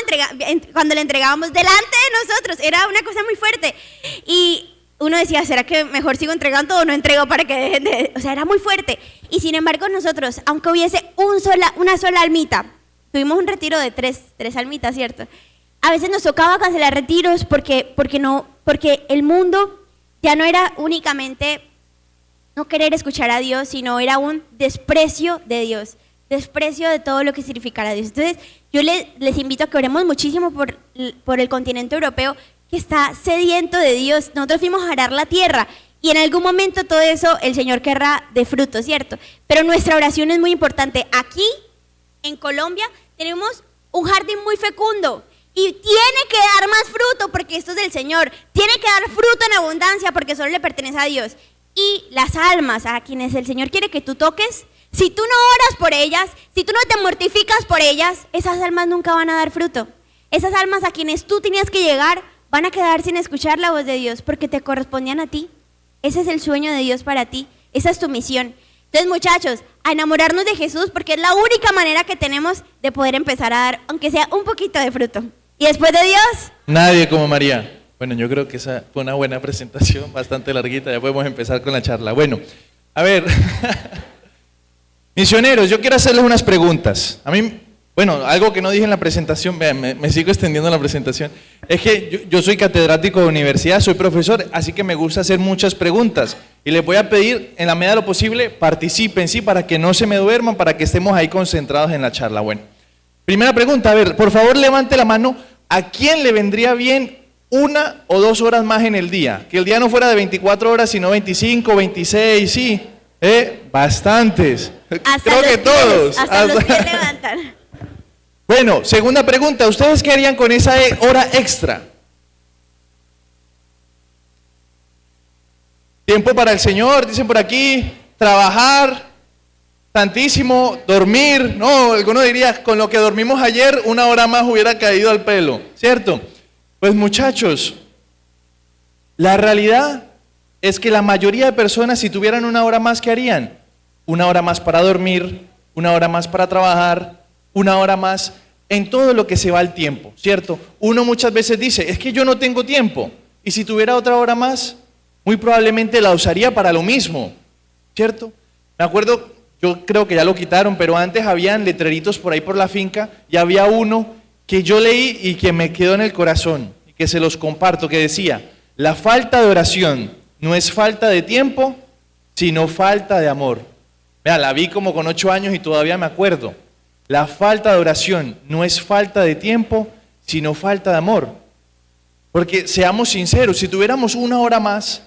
cuando le entregábamos delante de nosotros. Era una cosa muy fuerte. Y uno decía, ¿será que mejor sigo entregando o no entrego para que dejen de...? O sea, era muy fuerte. Y sin embargo nosotros, aunque hubiese una sola almita, tuvimos un retiro de tres almitas, ¿cierto? A veces nos tocaba cancelar retiros porque el mundo ya no era únicamente no querer escuchar a Dios, sino era un desprecio de Dios, desprecio de todo lo que significara Dios. Entonces, yo les invito a que oremos muchísimo por el continente europeo, que está sediento de Dios. Nosotros fuimos a arar la tierra y en algún momento todo eso el Señor querrá de fruto, ¿cierto? Pero nuestra oración es muy importante. Aquí, en Colombia, tenemos un jardín muy fecundo y tiene que dar más fruto porque esto es del Señor. Tiene que dar fruto en abundancia porque solo le pertenece a Dios. Y las almas a quienes el Señor quiere que tú toques, si tú no oras por ellas, si tú no te mortificas por ellas, esas almas nunca van a dar fruto. Esas almas a quienes tú tenías que llegar van a quedar sin escuchar la voz de Dios porque te correspondían a ti. Ese es el sueño de Dios para ti. Esa es tu misión. Entonces, muchachos, a enamorarnos de Jesús porque es la única manera que tenemos de poder empezar a dar, aunque sea un poquito de fruto. Y después de Dios, nadie como María. Bueno, yo creo que esa fue una buena presentación, bastante larguita. Ya podemos empezar con la charla. Bueno, a ver, misioneros, yo quiero hacerles unas preguntas. A mí... Bueno, algo que no dije en la presentación, vean, me sigo extendiendo en la presentación, es que yo soy catedrático de universidad, soy profesor, así que me gusta hacer muchas preguntas. Y les voy a pedir, en la medida de lo posible, participen, ¿sí? Para que no se me duerman, para que estemos ahí concentrados en la charla. Bueno, primera pregunta, a ver, por favor levante la mano, ¿a quién le vendría bien 1 o 2 horas más en el día? Que el día no fuera de 24 horas, sino 25, 26, sí, bastantes. Creo que todos. Hasta los pies levantan. Bueno, segunda pregunta, ¿ustedes qué harían con esa hora extra? Tiempo para el Señor, dicen por aquí, trabajar, tantísimo, dormir, no, alguno diría, con lo que dormimos ayer, 1 hora más hubiera caído al pelo, ¿cierto? Pues muchachos, la realidad es que la mayoría de personas, si tuvieran 1 hora más, ¿qué harían? 1 hora más para dormir, 1 hora más para trabajar, 1 hora más en todo lo que se va el tiempo, ¿cierto? Uno muchas veces dice, es que yo no tengo tiempo, y si tuviera otra hora más, muy probablemente la usaría para lo mismo, ¿cierto? Me acuerdo, yo creo que ya lo quitaron, pero antes habían letreritos por ahí por la finca, y había uno que yo leí y que me quedó en el corazón, y que se los comparto, que decía, la falta de oración no es falta de tiempo, sino falta de amor. Vea, la vi como con 8 años y todavía me acuerdo. La falta de oración no es falta de tiempo, sino falta de amor. Porque seamos sinceros, si tuviéramos 1 hora más,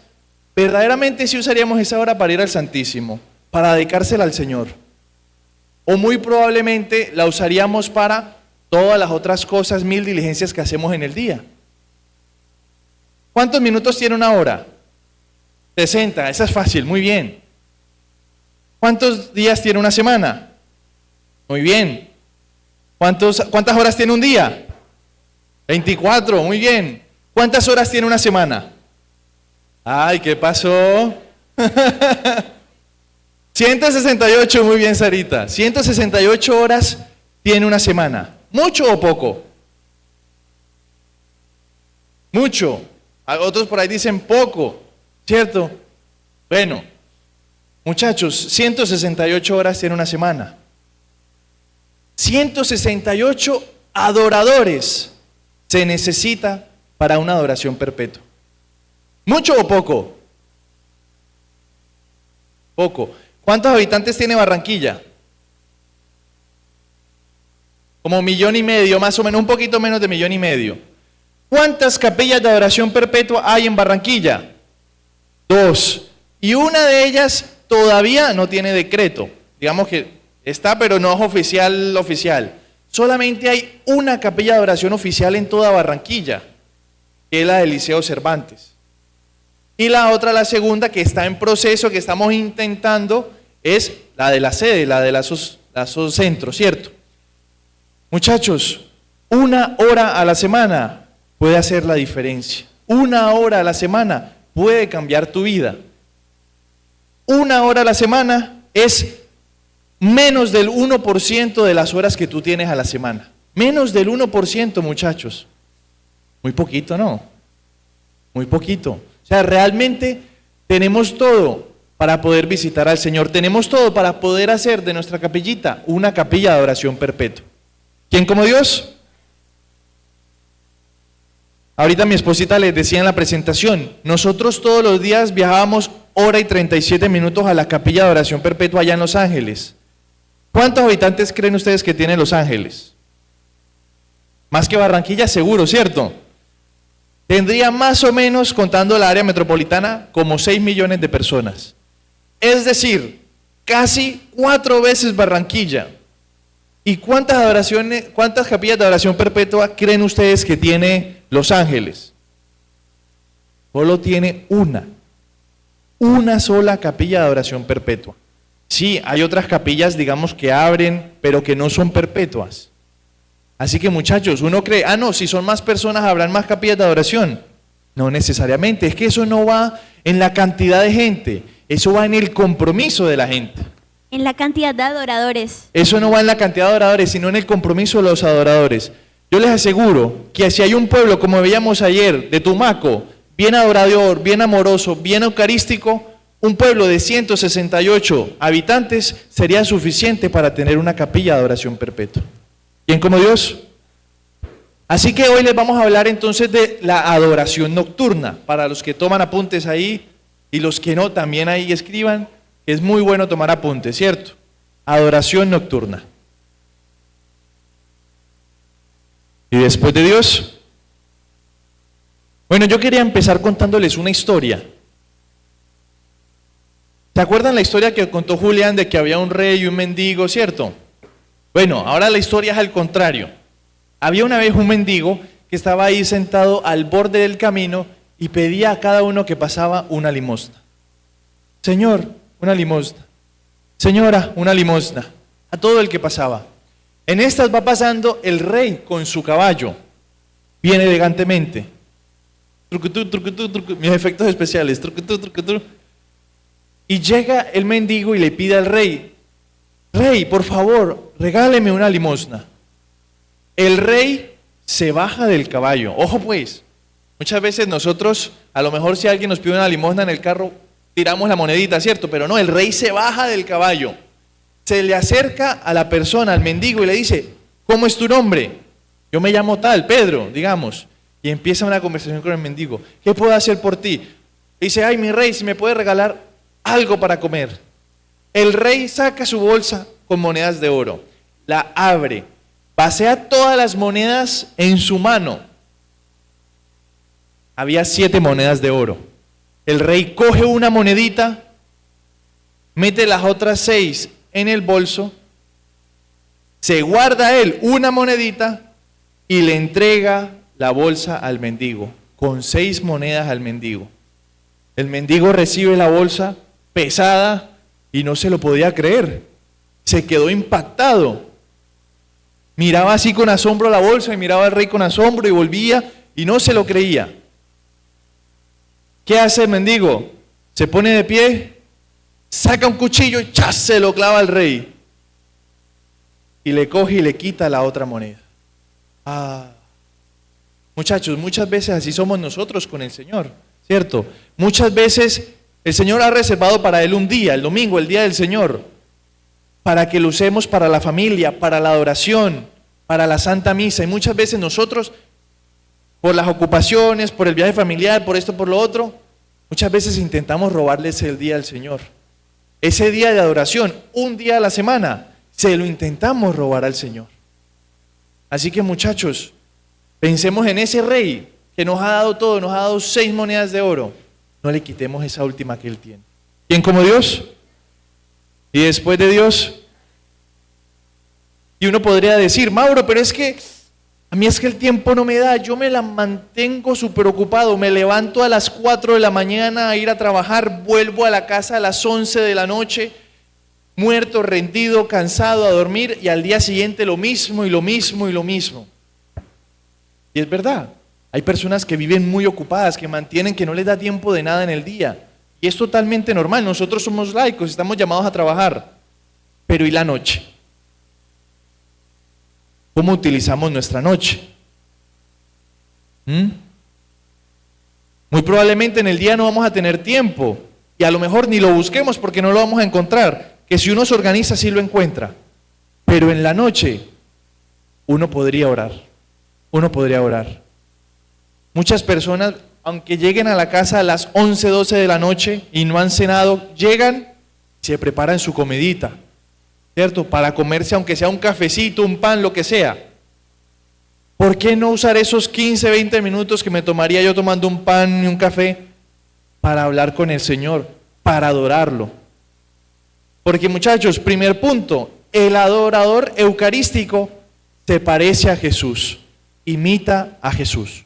verdaderamente sí usaríamos esa hora para ir al Santísimo, para dedicársela al Señor. O muy probablemente la usaríamos para todas las otras cosas, 1000 diligencias que hacemos en el día. ¿Cuántos minutos tiene 1 hora? 60, esa es fácil, muy bien. ¿Cuántos días tiene 1 semana? Muy bien. ¿Cuántas horas tiene un día? 24, muy bien. ¿Cuántas horas tiene 1 semana? Ay, ¿qué pasó? 168, muy bien, Sarita. 168 horas tiene 1 semana. ¿Mucho o poco? Mucho. Otros por ahí dicen poco, ¿cierto? Bueno, muchachos, 168 horas tiene 1 semana. 168 adoradores se necesita para una adoración perpetua. ¿Mucho o poco? Poco. ¿Cuántos habitantes tiene Barranquilla? como 1,5 millones, más o menos, un poquito menos de 1,5 millones. ¿Cuántas capillas de adoración perpetua hay en Barranquilla? 2. Y una de ellas todavía no tiene decreto. Digamos que está, pero no es oficial. Solamente hay una capilla de adoración oficial en toda Barranquilla, que es la del Liceo Cervantes. Y la otra, la segunda, que está en proceso, que estamos intentando, es la de la sede, la de la SOCentro, ¿cierto? Muchachos, 1 hora a la semana puede hacer la diferencia. 1 hora a la semana puede cambiar tu vida. 1 hora a la semana es menos del 1% de las horas que tú tienes a la semana. Menos del 1%, muchachos. Muy poquito, ¿no? Muy poquito. O sea, realmente tenemos todo para poder visitar al Señor. Tenemos todo para poder hacer de nuestra capillita una capilla de adoración perpetua. ¿Quién como Dios? Ahorita mi esposita les decía en la presentación, nosotros todos los días viajábamos 1 hora y 37 minutos a la capilla de adoración perpetua allá en Los Ángeles. ¿Cuántos habitantes creen ustedes que tiene Los Ángeles? Más que Barranquilla, seguro, ¿cierto? Tendría más o menos, contando la área metropolitana, como 6 millones de personas. Es decir, casi 4 veces Barranquilla. ¿Y cuántas capillas de adoración perpetua creen ustedes que tiene Los Ángeles? Solo tiene una sola capilla de adoración perpetua. Sí, hay otras capillas, digamos, que abren, pero que no son perpetuas. Así que muchachos, uno cree, no, si son más personas habrán más capillas de adoración. No necesariamente, es que eso no va en la cantidad de gente, eso va en el compromiso de la gente. En la cantidad de adoradores. Eso no va en la cantidad de adoradores, sino en el compromiso de los adoradores. Yo les aseguro que si hay un pueblo, como veíamos ayer, de Tumaco, bien adorador, bien amoroso, bien eucarístico, un pueblo de 168 habitantes sería suficiente para tener una capilla de adoración perpetua. ¿Quién como Dios? Así que hoy les vamos a hablar entonces de la adoración nocturna. Para los que toman apuntes ahí y los que no, también ahí escriban. Es muy bueno tomar apuntes, ¿cierto? Adoración nocturna. ¿Y después de Dios? Bueno, yo quería empezar contándoles una historia. ¿Se acuerdan la historia que contó Julián de que había un rey y un mendigo, cierto? Bueno, ahora la historia es al contrario. Había una vez un mendigo que estaba ahí sentado al borde del camino y pedía a cada uno que pasaba una limosna. Señor, una limosna. Señora, una limosna. A todo el que pasaba. En estas va pasando el rey con su caballo, bien elegantemente. Trucutú, trucutú, trucutú, mis efectos especiales. Trucutú, trucutú. Y llega el mendigo y le pide al rey, Rey, por favor, regáleme una limosna. El rey se baja del caballo. Ojo pues, muchas veces nosotros, a lo mejor si alguien nos pide una limosna en el carro, tiramos la monedita, ¿cierto? Pero no, el rey se baja del caballo. Se le acerca a la persona, al mendigo, y le dice, ¿cómo es tu nombre? Yo me llamo tal, Pedro, digamos. Y empieza una conversación con el mendigo. ¿Qué puedo hacer por ti? Dice, ay, mi rey, si me puede regalar algo para comer. El rey saca su bolsa con monedas de oro, la abre, pasea todas las monedas en su mano. Había 7 monedas de oro. El rey coge una monedita, mete las otras 6 en el bolso, se guarda él una monedita y le entrega la bolsa al mendigo, con 6 monedas al mendigo. El mendigo recibe la bolsa pesada y no se lo podía creer. Se quedó impactado. Miraba así con asombro la bolsa y miraba al rey con asombro y volvía y no se lo creía. ¿Qué hace el mendigo? Se pone de pie, saca un cuchillo y ¡chas! Se lo clava al rey. Y le coge y le quita la otra moneda. Muchachos, muchas veces así somos nosotros con el Señor, ¿cierto? Muchas veces el Señor ha reservado para Él un día, el domingo, el día del Señor, para que lo usemos para la familia, para la adoración, para la Santa Misa. Y muchas veces nosotros, por las ocupaciones, por el viaje familiar, por esto, por lo otro, muchas veces intentamos robarles el día al Señor. Ese día de adoración, un día a la semana, se lo intentamos robar al Señor. Así que muchachos, pensemos en ese rey que nos ha dado todo, nos ha dado 6 monedas de oro. No le quitemos esa última que él tiene. ¿Quién como Dios? Y después de Dios. Y uno podría decir, Mauro, pero es que a mí es que el tiempo no me da, yo me la mantengo súper ocupado, me levanto a las 4 de la mañana a ir a trabajar, vuelvo a la casa a las 11 de la noche, muerto, rendido, cansado, a dormir, y al día siguiente lo mismo y lo mismo y lo mismo. Y es verdad, hay personas que viven muy ocupadas, que mantienen que no les da tiempo de nada en el día, y es totalmente normal, nosotros somos laicos, estamos llamados a trabajar, pero ¿y la noche? ¿Cómo utilizamos nuestra noche? Muy probablemente en el día no vamos a tener tiempo y a lo mejor ni lo busquemos porque no lo vamos a encontrar, que si uno se organiza sí lo encuentra, pero en la noche uno podría orar, Muchas personas, aunque lleguen a la casa a las 11, 12 de la noche y no han cenado, llegan y se preparan su comidita, ¿cierto? Para comerse aunque sea un cafecito, un pan, lo que sea. ¿Por qué no usar esos 15, 20 minutos que me tomaría yo tomando un pan y un café para hablar con el Señor, para adorarlo? Porque muchachos, primer punto, el adorador eucarístico se parece a Jesús, imita a Jesús.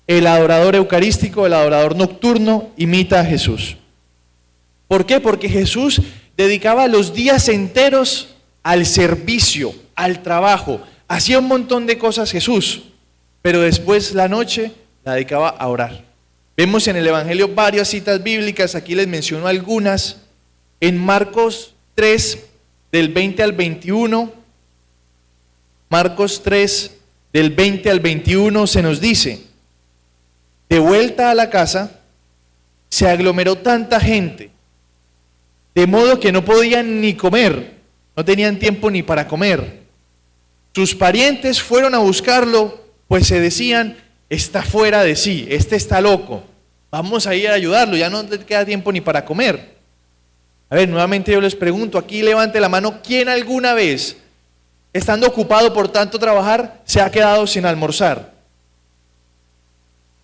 El adorador eucarístico, el adorador nocturno, imita a Jesús. ¿Por qué? Porque Jesús dedicaba los días enteros al servicio, al trabajo. Hacía un montón de cosas Jesús, pero después la noche la dedicaba a orar. Vemos en el Evangelio varias citas bíblicas, aquí les menciono algunas. En Marcos 3, del 20 al 21, Marcos 3, del 20 al 21 se nos dice: de vuelta a la casa, se aglomeró tanta gente, de modo que no podían ni comer, no tenían tiempo ni para comer. Sus parientes fueron a buscarlo, pues se decían, está fuera de sí, este está loco, vamos a ir a ayudarlo, ya no le queda tiempo ni para comer. A ver, nuevamente yo les pregunto, aquí levante la mano, ¿quién alguna vez, estando ocupado por tanto trabajar, se ha quedado sin almorzar?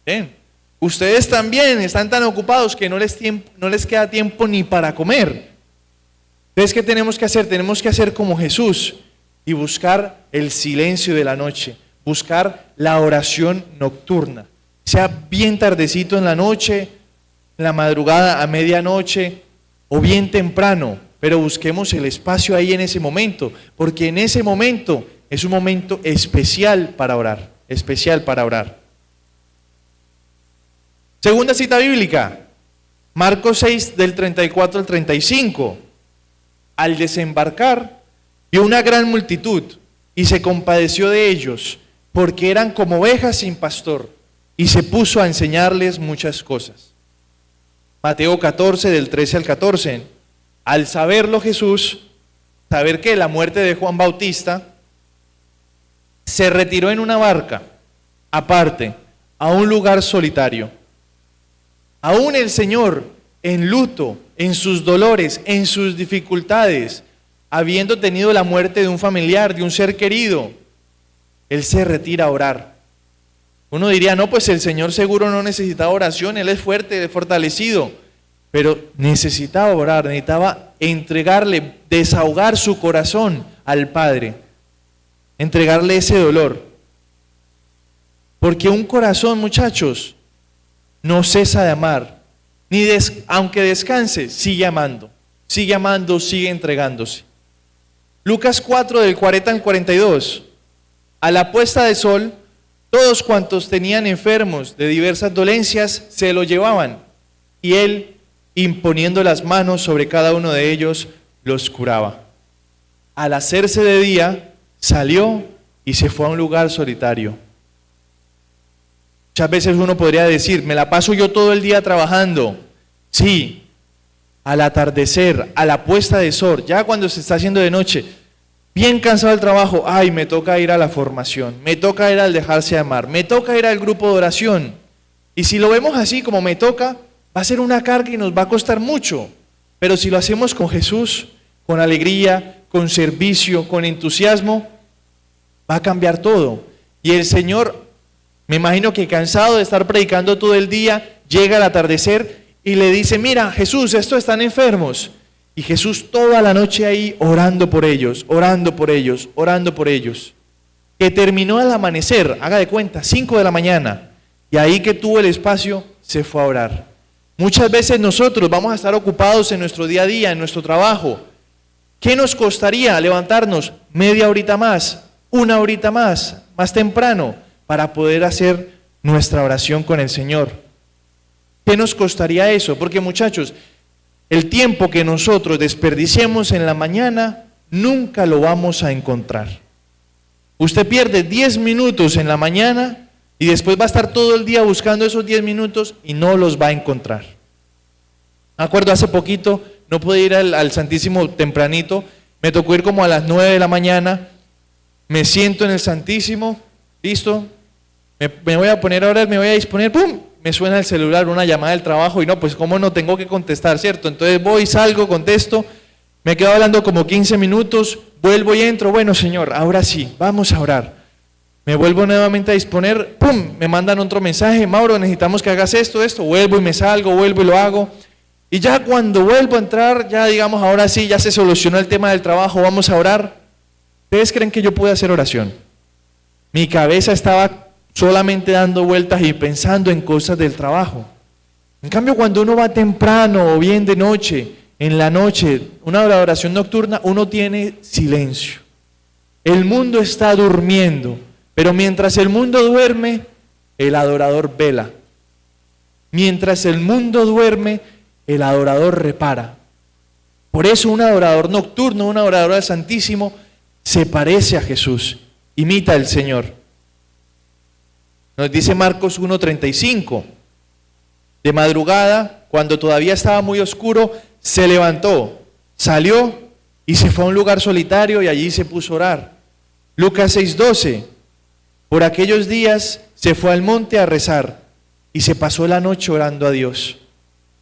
Bien. Ustedes también están tan ocupados que no les queda tiempo ni para comer. Entonces, ¿qué tenemos que hacer? Tenemos que hacer como Jesús y buscar el silencio de la noche, buscar la oración nocturna, sea bien tardecito en la noche, en la madrugada, a medianoche o bien temprano, pero busquemos el espacio ahí en ese momento, porque en ese momento es un momento especial para orar, especial para orar. Segunda cita bíblica, Marcos 6, del 34 al 35. Al desembarcar, vio una gran multitud y se compadeció de ellos, porque eran como ovejas sin pastor, y se puso a enseñarles muchas cosas. Mateo 14, del 13 al 14. Al saberlo Jesús, saber que la muerte de Juan Bautista, se retiró en una barca, aparte, a un lugar solitario. Aún el Señor, en luto, en sus dolores, en sus dificultades, habiendo tenido la muerte de un familiar, de un ser querido, Él se retira a orar. Uno diría, no, pues el Señor seguro no necesitaba oración, Él es fuerte, es fortalecido, pero necesitaba orar, necesitaba entregarle, desahogar su corazón al Padre, entregarle ese dolor. Porque un corazón, muchachos, no cesa de amar, aunque descanse, sigue amando, sigue entregándose. Lucas 4, del 40 al 42. A la puesta de sol, todos cuantos tenían enfermos de diversas dolencias se lo llevaban, y él, imponiendo las manos sobre cada uno de ellos, los curaba. Al hacerse de día, salió y se fue a un lugar solitario. Muchas veces uno podría decir, me la paso yo todo el día trabajando. Sí, al atardecer, a la puesta de sol, ya cuando se está haciendo de noche, bien cansado del trabajo, ay, me toca ir a la formación, me toca ir al dejarse amar, me toca ir al grupo de oración. Y si lo vemos así como me toca, va a ser una carga y nos va a costar mucho. Pero si lo hacemos con Jesús, con alegría, con servicio, con entusiasmo, va a cambiar todo. Y el Señor, me imagino que cansado de estar predicando todo el día, llega al atardecer y le dice, mira Jesús, estos están enfermos. Y Jesús toda la noche ahí orando por ellos, orando por ellos, orando por ellos. Que terminó al amanecer, haga de cuenta, 5 de la mañana. Y ahí que tuvo el espacio, se fue a orar. Muchas veces nosotros vamos a estar ocupados en nuestro día a día, en nuestro trabajo. ¿Qué nos costaría levantarnos media horita más, una horita más temprano, para poder hacer nuestra oración con el Señor? ¿Qué nos costaría eso? Porque muchachos, el tiempo que nosotros desperdiciemos en la mañana, nunca lo vamos a encontrar. Usted pierde 10 minutos en la mañana y después va a estar todo el día buscando esos 10 minutos y no los va a encontrar. Me acuerdo hace poquito, no pude ir al Santísimo tempranito, me tocó ir como a las 9 de la mañana, me siento en el Santísimo, listo, me voy a poner a orar, me voy a disponer, ¡pum! Me suena el celular, una llamada del trabajo y no, pues cómo no tengo que contestar, ¿cierto? Entonces voy, salgo, contesto, me quedo hablando como 15 minutos, vuelvo y entro, bueno Señor, ahora sí, vamos a orar. Me vuelvo nuevamente a disponer, ¡pum! Me mandan otro mensaje, Mauro, necesitamos que hagas esto, vuelvo y me salgo, vuelvo y lo hago. Y ya cuando vuelvo a entrar, ya digamos, ahora sí, ya se solucionó el tema del trabajo, vamos a orar. ¿Ustedes creen que yo pude hacer oración? Mi cabeza estaba solamente dando vueltas y pensando en cosas del trabajo. En cambio, cuando uno va temprano o bien de noche, en la noche, una oración nocturna, uno tiene silencio. El mundo está durmiendo, pero mientras el mundo duerme, el adorador vela. Mientras el mundo duerme, el adorador repara. Por eso un adorador nocturno, un adorador al Santísimo, se parece a Jesús, imita al Señor. Nos dice Marcos 1:35, de madrugada, cuando todavía estaba muy oscuro, se levantó, salió y se fue a un lugar solitario y allí se puso a orar. Lucas 6:12, por aquellos días se fue al monte a rezar y se pasó la noche orando a Dios.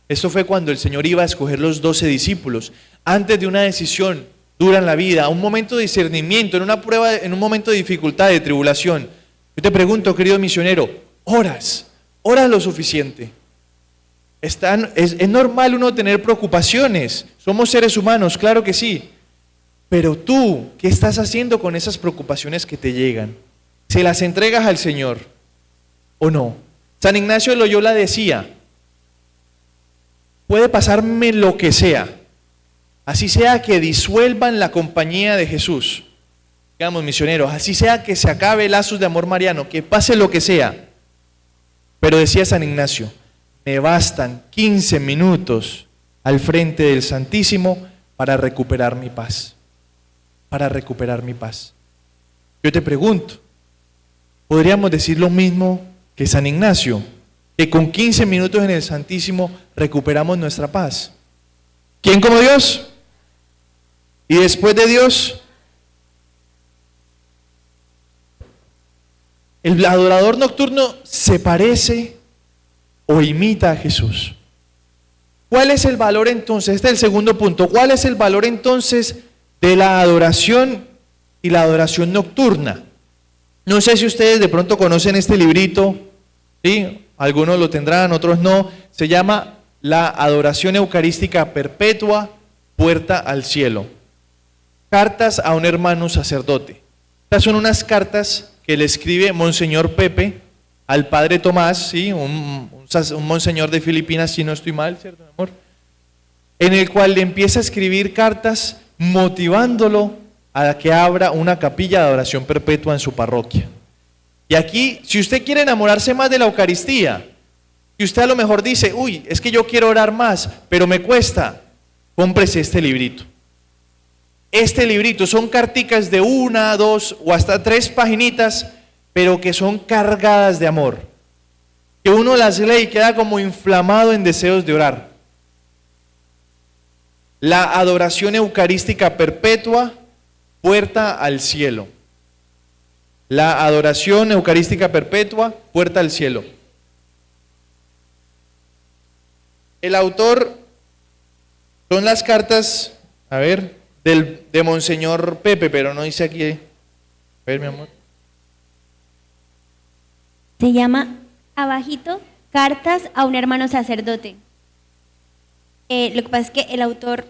Esto fue cuando el Señor iba a escoger los 12 discípulos, antes de una decisión dura en la vida, un momento de discernimiento, en una prueba, en un momento de dificultad, de tribulación. Yo te pregunto, querido misionero, ¿oras lo suficiente? Es normal uno tener preocupaciones, somos seres humanos, claro que sí, pero tú, ¿qué estás haciendo con esas preocupaciones que te llegan? ¿Se las entregas al Señor o no? San Ignacio de Loyola decía, puede pasarme lo que sea, así sea que disuelvan la compañía de Jesús. Digamos, misioneros, así sea que se acabe lazos de amor mariano, que pase lo que sea. Pero decía San Ignacio, me bastan 15 minutos al frente del Santísimo para recuperar mi paz. Para recuperar mi paz. Yo te pregunto, ¿podríamos decir lo mismo que San Ignacio? Que con 15 minutos en el Santísimo recuperamos nuestra paz. ¿Quién como Dios? Y después de Dios, el adorador nocturno se parece o imita a Jesús. ¿Cuál es el valor entonces? Este es el segundo punto. ¿Cuál es el valor entonces de la adoración y la adoración nocturna? No sé si ustedes de pronto conocen este librito, ¿sí? Algunos lo tendrán, otros no. Se llama La Adoración Eucarística Perpetua, Puerta al Cielo. Cartas a un hermano sacerdote. Estas son unas cartas que le escribe Monseñor Pepe al Padre Tomás, ¿sí? un monseñor de Filipinas, si no estoy mal, ¿cierto, mi amor? En el cual le empieza a escribir cartas motivándolo a que abra una capilla de adoración perpetua en su parroquia. Y aquí, si usted quiere enamorarse más de la Eucaristía, y usted a lo mejor dice, uy, es que yo quiero orar más, pero me cuesta, cómprese este librito. Este librito son carticas de 1, 2 o hasta 3 paginitas, pero que son cargadas de amor. Que uno las lee y queda como inflamado en deseos de orar. La adoración eucarística perpetua, puerta al cielo. La adoración eucarística perpetua, puerta al cielo. El autor son las cartas, a ver, de Monseñor Pepe, pero no dice aquí. A ver, mi amor. Se llama abajito, Cartas a un hermano sacerdote. Lo que pasa es que el autor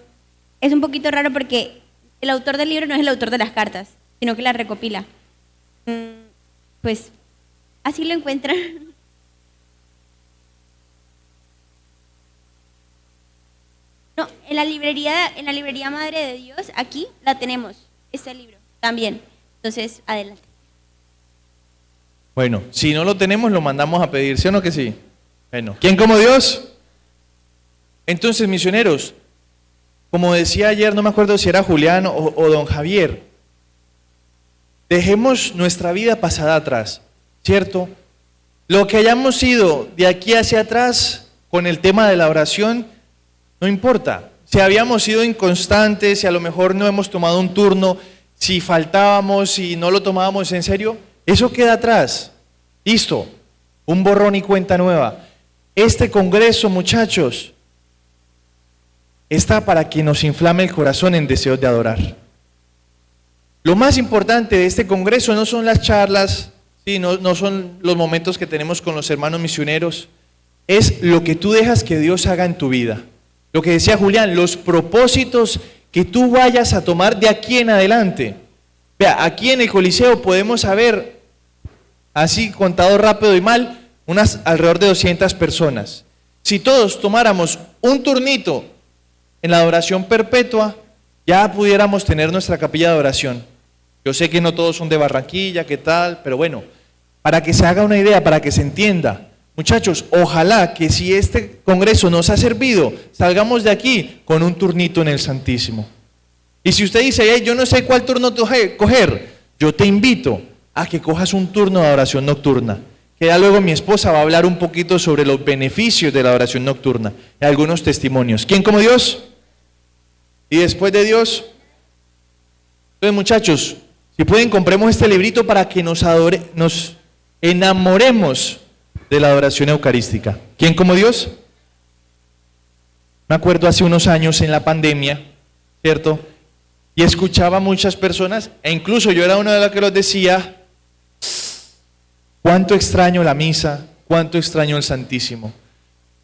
es un poquito raro porque el autor del libro no es el autor de las cartas, sino que las recopila. Pues así lo encuentran. No, en la librería Madre de Dios, aquí la tenemos, este libro también. Entonces, adelante. Bueno, si no lo tenemos, lo mandamos a pedir, ¿sí o no que sí? Bueno, ¿quién como Dios? Entonces, misioneros, como decía ayer, no me acuerdo si era Julián o don Javier, dejemos nuestra vida pasada atrás, ¿cierto? Lo que hayamos sido de aquí hacia atrás con el tema de la oración, no importa. Si habíamos sido inconstantes, si a lo mejor no hemos tomado un turno, si faltábamos, si no lo tomábamos en serio, eso queda atrás. Listo, un borrón y cuenta nueva. Este congreso, muchachos, está para que nos inflame el corazón en deseos de adorar. Lo más importante de este congreso no son las charlas, ¿sí? no son los momentos que tenemos con los hermanos misioneros, es lo que tú dejas que Dios haga en tu vida. Lo que decía Julián, los propósitos que tú vayas a tomar de aquí en adelante. Vea, aquí en el Coliseo podemos saber, así contado rápido y mal, unas alrededor de 200 personas. Si todos tomáramos un turnito en la adoración perpetua, ya pudiéramos tener nuestra capilla de oración. Yo sé que no todos son de Barranquilla, qué tal, pero bueno, para que se haga una idea, para que se entienda. Muchachos, ojalá que si este congreso nos ha servido, salgamos de aquí con un turnito en el Santísimo. Y si usted dice, hey, yo no sé cuál turno coger, yo te invito a que cojas un turno de adoración nocturna. Que ya luego mi esposa va a hablar un poquito sobre los beneficios de la oración nocturna y algunos testimonios. ¿Quién como Dios? Y después de Dios. Entonces, muchachos, si pueden, compremos este librito para que nos enamoremos de la adoración eucarística. ¿Quién como Dios? Me acuerdo hace unos años en la pandemia, ¿cierto? Y escuchaba a muchas personas, e incluso yo era uno de los que los decía, cuánto extraño la misa, cuánto extraño el Santísimo.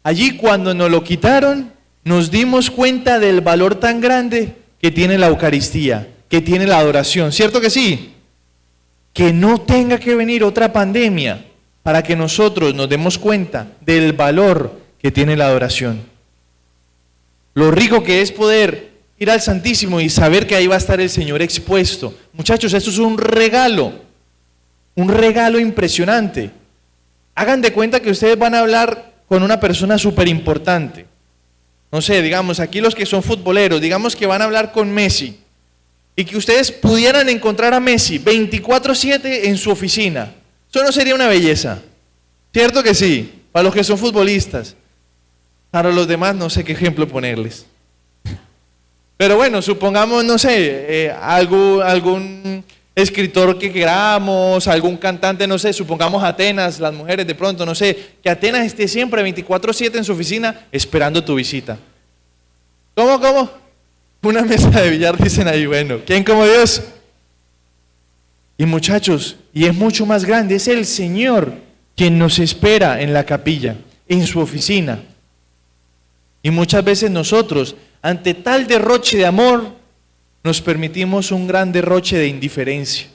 Allí cuando nos lo quitaron, nos dimos cuenta del valor tan grande que tiene la Eucaristía, que tiene la adoración, ¿cierto que sí? Que no tenga que venir otra pandemia para que nosotros nos demos cuenta del valor que tiene la adoración. Lo rico que es poder ir al Santísimo y saber que ahí va a estar el Señor expuesto. Muchachos, esto es un regalo impresionante. Hagan de cuenta que ustedes van a hablar con una persona súper importante. No sé, digamos, aquí los que son futboleros, digamos que van a hablar con Messi y que ustedes pudieran encontrar a Messi 24/7 en su oficina. Eso no sería una belleza, ¿cierto que sí? Para los que son futbolistas. Para los demás no sé qué ejemplo ponerles. Pero bueno, supongamos, no sé, algún escritor que queramos, algún cantante, no sé, supongamos Atenas, las mujeres de pronto, no sé, que Atenas esté siempre 24/7 en su oficina esperando tu visita. ¿Cómo? Una mesa de billar, dicen ahí, bueno, ¿quién como Dios? Y muchachos, y es mucho más grande, es el Señor quien nos espera en la capilla, en su oficina. Y muchas veces nosotros, ante tal derroche de amor, nos permitimos un gran derroche de indiferencia.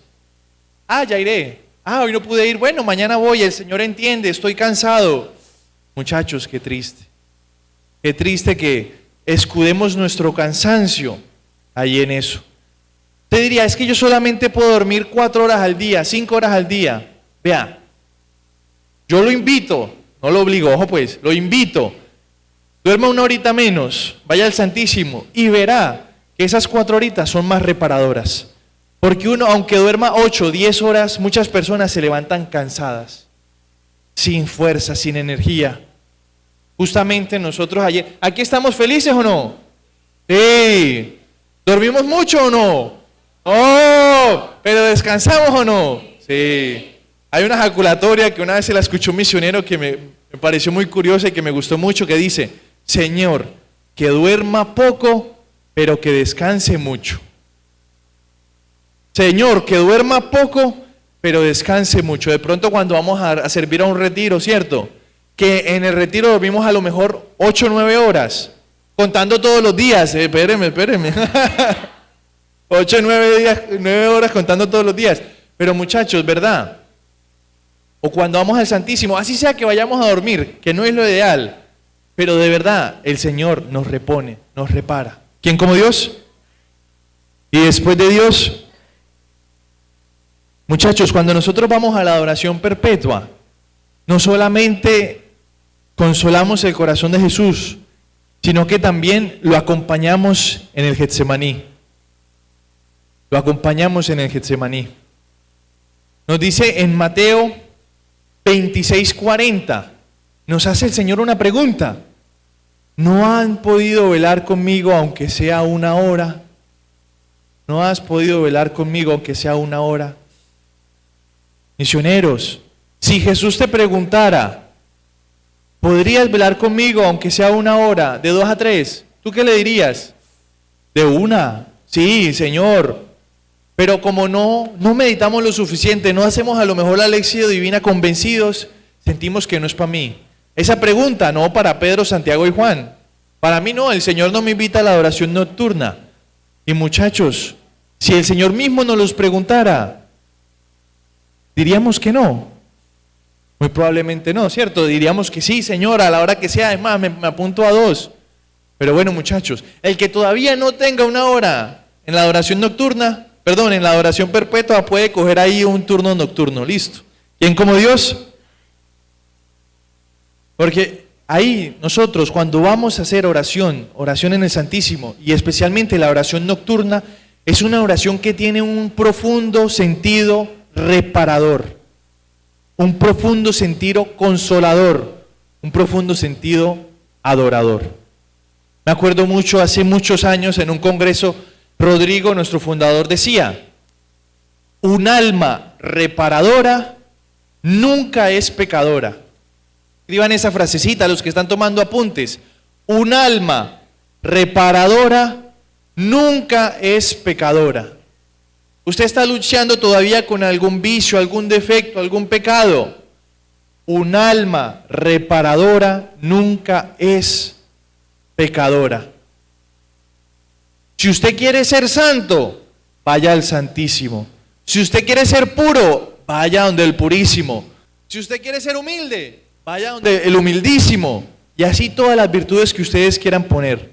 Ya iré. Hoy no pude ir. Bueno, mañana voy. El Señor entiende, estoy cansado. Muchachos, qué triste. Qué triste que escudemos nuestro cansancio ahí en eso. Usted diría, es que yo solamente puedo dormir 4 horas al día, 5 horas al día. Vea, yo lo invito, no lo obligo, ojo pues, lo invito. Duerma 1 horita menos, vaya al Santísimo y verá que esas 4 horitas son más reparadoras. Porque uno, aunque duerma 8 o 10 horas, muchas personas se levantan cansadas, sin fuerza, sin energía. Justamente nosotros ayer, ¿aquí estamos felices o no? Sí. ¿Dormimos mucho o no? ¡Oh! ¿Pero descansamos o no? Sí. Hay una ejaculatoria que una vez se la escuchó un misionero que me pareció muy curiosa y que me gustó mucho, que dice, Señor, que duerma poco, pero que descanse mucho. Señor, que duerma poco, pero descanse mucho. De pronto cuando vamos a servir a un retiro, ¿cierto? Que en el retiro dormimos a lo mejor 8 o 9 horas, contando todos los días. Espéreme. 8 o 9 horas contando todos los días. Pero muchachos, ¿verdad? O cuando vamos al Santísimo, así sea que vayamos a dormir, que no es lo ideal, pero de verdad el Señor nos repone, nos repara. ¿Quién como Dios? Y después de Dios, muchachos, cuando nosotros vamos a la adoración perpetua, no solamente consolamos el corazón de Jesús, sino que también lo acompañamos en el Getsemaní. Lo acompañamos en el Getsemaní. Nos dice en Mateo 26:40, nos hace el Señor una pregunta. ¿No han podido velar conmigo aunque sea una hora? ¿No has podido velar conmigo aunque sea una hora? Misioneros, si Jesús te preguntara, ¿podrías velar conmigo aunque sea una hora, de 2 a 3? ¿Tú qué le dirías? De una. Sí, Señor. Pero como no meditamos lo suficiente, no hacemos a lo mejor la lección divina convencidos, sentimos que no es para mí. Esa pregunta no para Pedro, Santiago y Juan. Para mí no, el Señor no me invita a la adoración nocturna. Y muchachos, si el Señor mismo nos los preguntara, diríamos que no. Muy probablemente no, ¿cierto? Diríamos que sí, Señor, a la hora que sea, es más, me apunto a 2. Pero bueno, muchachos, el que todavía no tenga una hora en la adoración nocturna, en la adoración perpetua, puede coger ahí un turno nocturno, listo. ¿Quién como Dios? Porque ahí nosotros cuando vamos a hacer oración en el Santísimo, y especialmente la oración nocturna, es una oración que tiene un profundo sentido reparador, un profundo sentido consolador, un profundo sentido adorador. Me acuerdo mucho, hace muchos años en un congreso, Rodrigo, nuestro fundador, decía, un alma reparadora nunca es pecadora. Escriban esa frasecita, los que están tomando apuntes. Un alma reparadora nunca es pecadora. Usted está luchando todavía con algún vicio, algún defecto, algún pecado. Un alma reparadora nunca es pecadora. Si usted quiere ser santo, vaya al Santísimo. Si usted quiere ser puro, vaya donde el Purísimo. Si usted quiere ser humilde, vaya donde el Humildísimo. Y así todas las virtudes que ustedes quieran poner.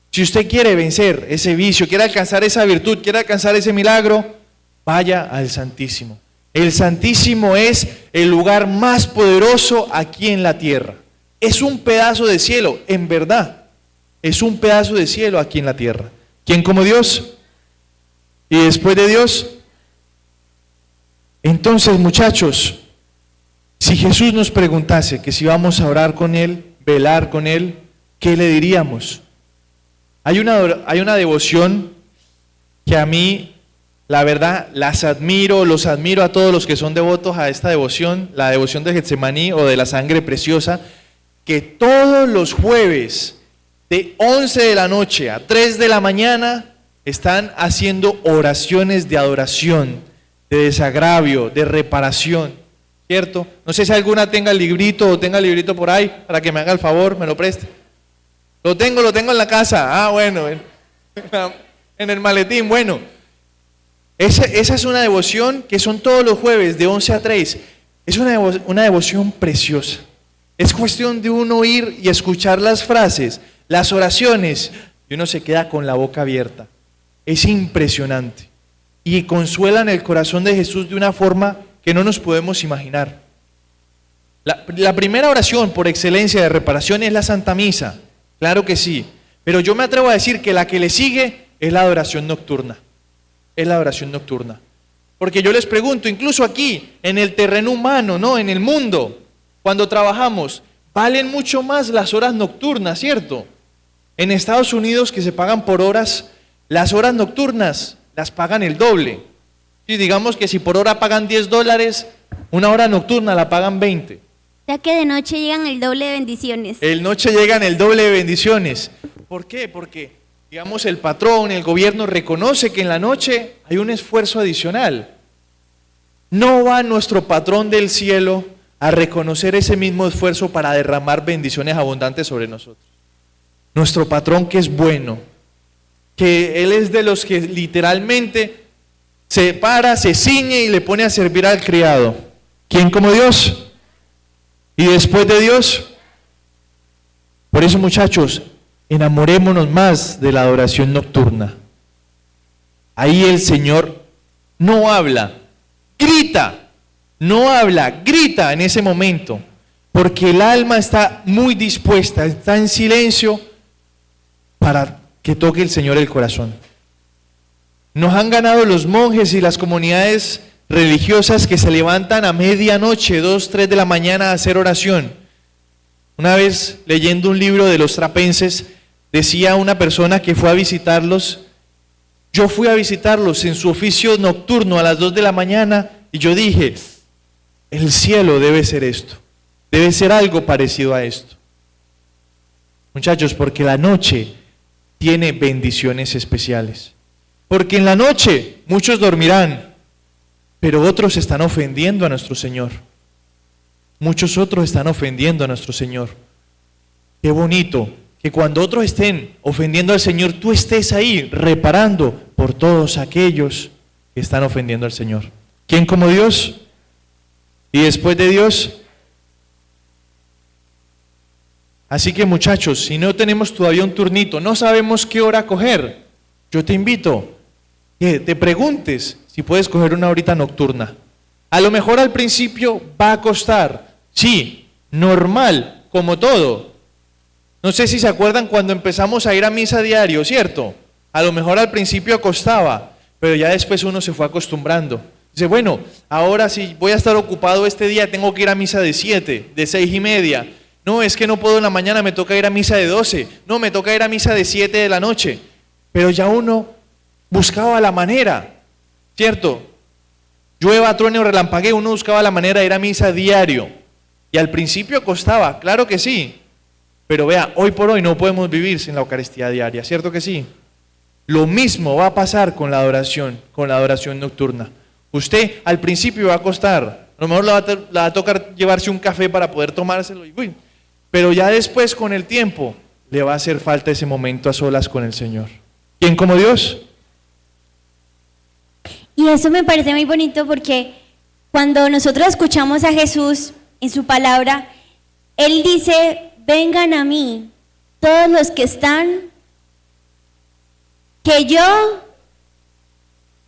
Si usted quiere vencer ese vicio, quiere alcanzar esa virtud, quiere alcanzar ese milagro, vaya al Santísimo. El Santísimo es el lugar más poderoso aquí en la tierra. Es un pedazo de cielo, en verdad. Es un pedazo de cielo aquí en la tierra. ¿Quién como Dios? Y después de Dios. Entonces, muchachos, si Jesús nos preguntase que si vamos a orar con Él, velar con Él, ¿qué le diríamos? Hay una devoción que a mí, la verdad, los admiro a todos los que son devotos a esta devoción, la devoción de Getsemaní o de la sangre preciosa, que todos los jueves de 11 de la noche a 3 de la mañana están haciendo oraciones de adoración, de desagravio, de reparación, ¿cierto? No sé si alguna tenga el librito o tenga el librito por ahí para que me haga el favor, me lo preste. Lo tengo en la casa. Ah, bueno, en el maletín, bueno. Esa es una devoción que son todos los jueves de 11 a 3. Es una devoción preciosa. Es cuestión de uno ir y escuchar las frases, las oraciones, y uno se queda con la boca abierta. Es impresionante. Y consuelan el corazón de Jesús de una forma que no nos podemos imaginar. La primera oración por excelencia de reparación es la Santa Misa. Claro que sí. Pero yo me atrevo a decir que la que le sigue es la adoración nocturna. Es la adoración nocturna. Porque yo les pregunto, incluso aquí, en el terreno humano, ¿no? En el mundo, cuando trabajamos, valen mucho más las horas nocturnas, ¿cierto? En Estados Unidos, que se pagan por horas, las horas nocturnas las pagan el doble. Y digamos que si por hora pagan $10, una hora nocturna la pagan 20. Ya que de noche llegan el doble de bendiciones. El noche llegan el doble de bendiciones. ¿Por qué? Porque, digamos, el patrón, el gobierno reconoce que en la noche hay un esfuerzo adicional. ¿no va nuestro patrón del cielo a reconocer ese mismo esfuerzo para derramar bendiciones abundantes sobre nosotros? Nuestro patrón, que es bueno, que Él es de los que literalmente se para, se ciñe y le pone a servir al criado. ¿Quién como Dios? ¿Y después de Dios? Por eso, muchachos, enamorémonos más de la adoración nocturna. Ahí el Señor no habla, grita, no habla, grita en ese momento, porque el alma está muy dispuesta, está en silencio para que toque el Señor el corazón. Nos han ganado los monjes y las comunidades religiosas que se levantan a medianoche, 2, 3 de la mañana a hacer oración. Una vez, leyendo un libro de los trapenses, decía una persona que fue a visitarlos: yo fui a visitarlos en su oficio nocturno a las 2 de la mañana y yo dije, el cielo debe ser esto, debe ser algo parecido a esto. Muchachos, porque la noche tiene bendiciones especiales. Porque en la noche muchos dormirán, pero otros están ofendiendo a nuestro Señor. Muchos otros están ofendiendo a nuestro Señor. Qué bonito que cuando otros estén ofendiendo al Señor, tú estés ahí reparando por todos aquellos que están ofendiendo al Señor. ¿Quién como Dios? Y después de Dios. Así que, muchachos, si no tenemos todavía un turnito, no sabemos qué hora coger, yo te invito que te preguntes si puedes coger una horita nocturna. A lo mejor al principio va a costar, sí, normal, como todo. No sé si se acuerdan cuando empezamos a ir a misa diario, ¿cierto? A lo mejor al principio costaba, pero ya después uno se fue acostumbrando. Dice, bueno, ahora sí voy a estar ocupado este día, tengo que ir a misa de 7, de 6:30. No, es que no puedo en la mañana, me toca ir a misa de 12. No, me toca ir a misa de 7 de la noche. Pero ya uno buscaba la manera, ¿cierto? Llueva, truene o relampaguee, uno buscaba la manera de ir a misa diario. Y al principio costaba, claro que sí. Pero vea, hoy por hoy no podemos vivir sin la Eucaristía diaria, ¿cierto que sí? Lo mismo va a pasar con la adoración nocturna. Usted al principio va a costar, a lo mejor le va a tocar llevarse un café para poder tomárselo, pero ya después con el tiempo le va a hacer falta ese momento a solas con el Señor. ¿Quién como Dios? Y eso me parece muy bonito porque cuando nosotros escuchamos a Jesús en su palabra, Él dice, vengan a mí todos los que están, que yo...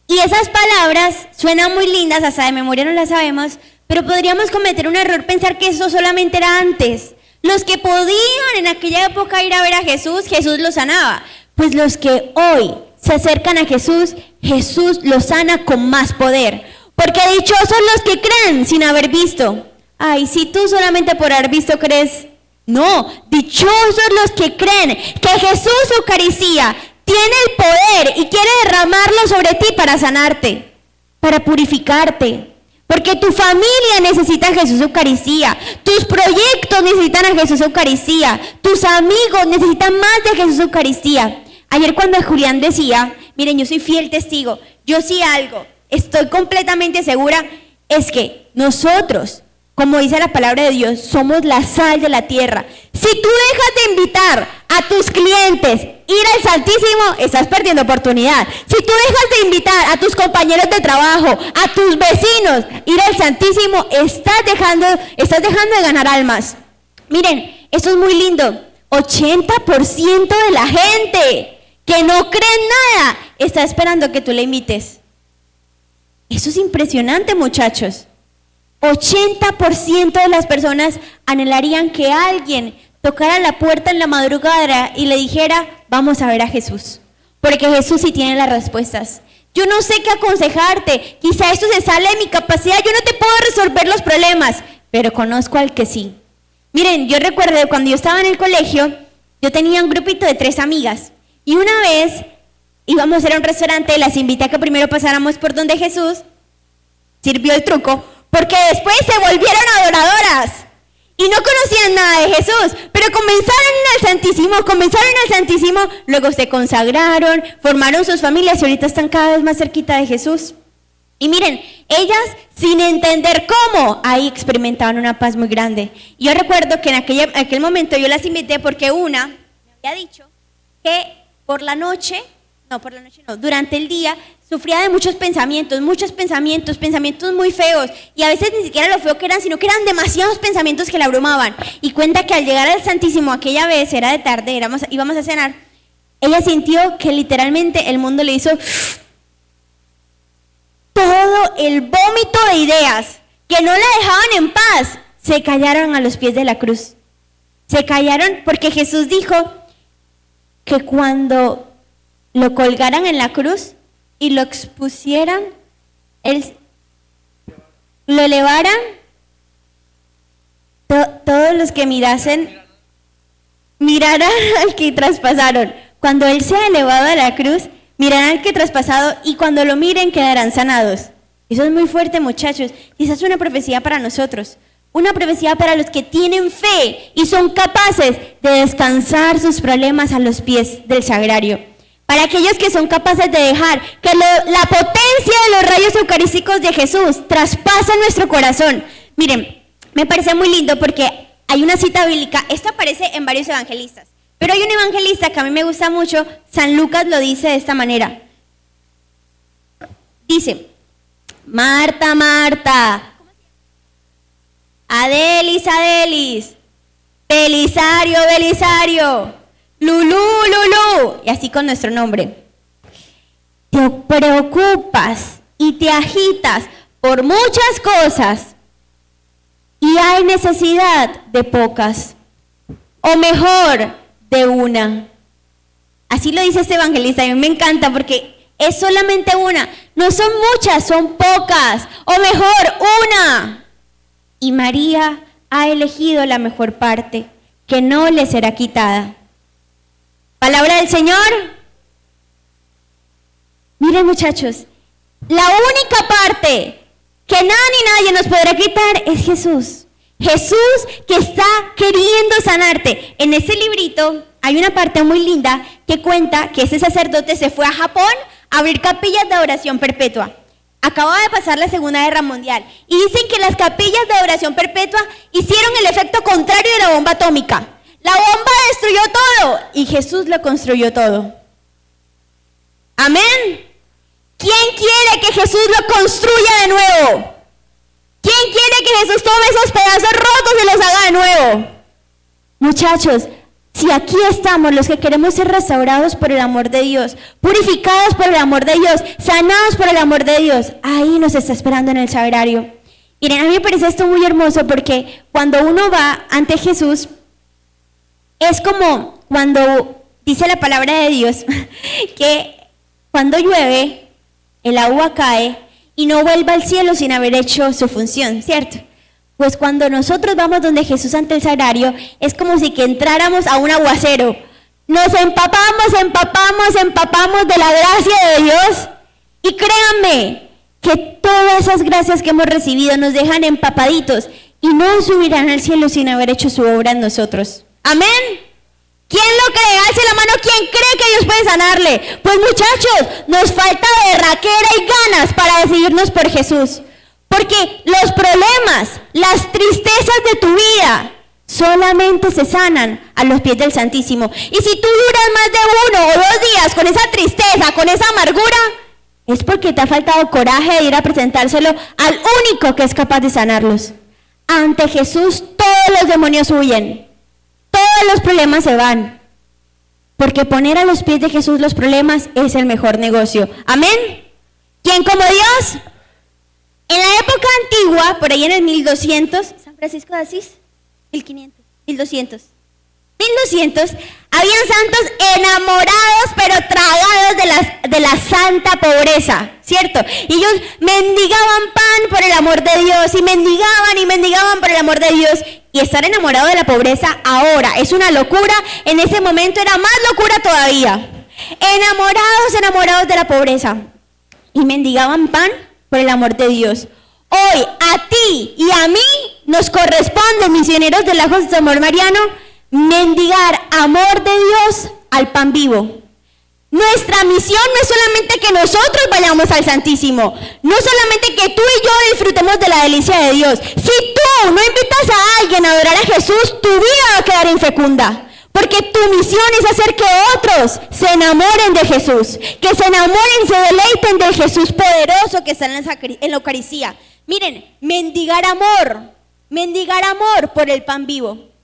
Y esas palabras suenan muy lindas, hasta de memoria no las sabemos, pero podríamos cometer un error pensar que eso solamente era antes. Los que podían en aquella época ir a ver a Jesús, Jesús los sanaba. Pues los que hoy se acercan a Jesús, Jesús los sana con más poder. Porque dichosos los que creen sin haber visto. Ay, si tú solamente por haber visto crees. No, dichosos los que creen que Jesús, Eucaristía, tiene el poder y quiere derramarlo sobre ti para sanarte, para purificarte. Porque tu familia necesita a Jesús Eucaristía, tus proyectos necesitan a Jesús Eucaristía, tus amigos necesitan más de Jesús Eucaristía. Ayer cuando Julián decía, miren, yo soy fiel testigo, yo sí algo, estoy completamente segura, es que nosotros, como dice la palabra de Dios, somos la sal de la tierra. Si tú dejas de invitar a tus clientes ir al Santísimo, estás perdiendo oportunidad. Si tú dejas de invitar a tus compañeros de trabajo, a tus vecinos, ir al Santísimo, estás dejando de ganar almas. Miren, esto es muy lindo. 80% de la gente que no cree en nada está esperando que tú le invites. Eso es impresionante, muchachos. 80% de las personas anhelarían que alguien tocara la puerta en la madrugada y le dijera, vamos a ver a Jesús, porque Jesús sí tiene las respuestas. Yo no sé qué aconsejarte, quizá esto se sale de mi capacidad, yo no te puedo resolver los problemas, pero conozco al que sí. Miren, yo recuerdo cuando yo estaba en el colegio, yo tenía un grupito de 3 amigas, y una vez íbamos a ir a un restaurante, las invité a que primero pasáramos por donde Jesús sirvió el truco, porque después se volvieron adoradoras y no conocían nada de Jesús, pero comenzaron al Santísimo, luego se consagraron, formaron sus familias y ahorita están cada vez más cerquita de Jesús. Y miren, ellas sin entender cómo, ahí experimentaban una paz muy grande. Y yo recuerdo que en aquel momento yo las invité porque una me había dicho que durante el día sufría de muchos pensamientos muy feos. Y a veces ni siquiera lo feo que eran, sino que eran demasiados pensamientos que la abrumaban. Y cuenta que al llegar al Santísimo aquella vez, era de tarde, íbamos a cenar, ella sintió que literalmente el mundo le hizo todo el vómito de ideas que no la dejaban en paz, se callaron a los pies de la cruz. Se callaron porque Jesús dijo que cuando lo colgaran en la cruz y lo expusieran, lo elevaran, todos los que miraran al que traspasaron. Cuando Él sea elevado a la cruz, mirarán al que traspasado y cuando lo miren quedarán sanados. Eso es muy fuerte, muchachos. Y esa es una profecía para nosotros. Una profecía para los que tienen fe y son capaces de descansar sus problemas a los pies del sagrario. Para aquellos que son capaces de dejar que la potencia de los rayos eucarísticos de Jesús traspase nuestro corazón. Miren, me parece muy lindo porque hay una cita bíblica. Esta aparece en varios evangelistas. Pero hay un evangelista que a mí me gusta mucho, San Lucas lo dice de esta manera. Dice, Marta, Marta, Adelis, Adelis, Belisario, Belisario, Lulú, Lulú, y así con nuestro nombre. Te preocupas y te agitas por muchas cosas y hay necesidad de pocas, o mejor, de una. Así lo dice este evangelista, a mí me encanta porque es solamente una, no son muchas, son pocas, o mejor, una. Y María ha elegido la mejor parte, que no le será quitada. Palabra del Señor. Miren, muchachos, la única parte que nada ni nadie nos podrá quitar es Jesús. Jesús que está queriendo sanarte. En ese librito hay una parte muy linda que cuenta que ese sacerdote se fue a Japón a abrir capillas de oración perpetua. Acababa de pasar la Segunda Guerra Mundial y dicen que las capillas de oración perpetua hicieron el efecto contrario de la bomba atómica. La bomba destruyó todo y Jesús lo construyó todo. Amén. ¿Quién quiere que Jesús lo construya de nuevo? ¿Quién quiere que Jesús tome esos pedazos rotos y los haga de nuevo? Muchachos, si aquí estamos los que queremos ser restaurados por el amor de Dios, purificados por el amor de Dios, sanados por el amor de Dios, ahí nos está esperando en el sagrario. Miren, a mí me parece esto muy hermoso porque cuando uno va ante Jesús, es como cuando dice la palabra de Dios, que cuando llueve, el agua cae y no vuelve al cielo sin haber hecho su función, ¿cierto? Pues cuando nosotros vamos donde Jesús ante el sagrario, es como si que entráramos a un aguacero. Nos empapamos de la gracia de Dios. Y créanme que todas esas gracias que hemos recibido nos dejan empapaditos y no subirán al cielo sin haber hecho su obra en nosotros. Amén. ¿Quién lo cree? Alce la mano. ¿Quién cree que Dios puede sanarle? Pues muchachos, nos falta berraquera y ganas para decidirnos por Jesús. Porque los problemas, las tristezas de tu vida solamente se sanan a los pies del Santísimo. Y si tú duras más de 1 o 2 días con esa tristeza, con esa amargura, es porque te ha faltado coraje de ir a presentárselo al único que es capaz de sanarlos. Ante Jesús todos los demonios huyen, todos los problemas se van. Porque poner a los pies de Jesús los problemas es el mejor negocio. ¿Amén? ¿Quién como Dios? En la época antigua, por ahí en el 1200, San Francisco de Asís, 1200, habían santos enamorados pero tragados de la santa pobreza, ¿cierto? Y ellos mendigaban pan por el amor de Dios y mendigaban por el amor de Dios. Y estar enamorado de la pobreza ahora es una locura, en ese momento era más locura todavía. Enamorados de la pobreza y mendigaban pan por el amor de Dios. Hoy a ti y a mí nos corresponde, misioneros del Lajos de Amor Mariano, mendigar amor de Dios al pan vivo. Nuestra misión no es solamente que nosotros vayamos al Santísimo, no solamente que tú y yo disfrutemos de la delicia de Dios. Si tú no invitas a alguien a adorar a Jesús, tu vida va a quedar infecunda. Porque tu misión es hacer que otros se enamoren de Jesús, que se enamoren, se deleiten del Jesús poderoso que está en la Eucaristía. Miren, mendigar amor por el pan vivo.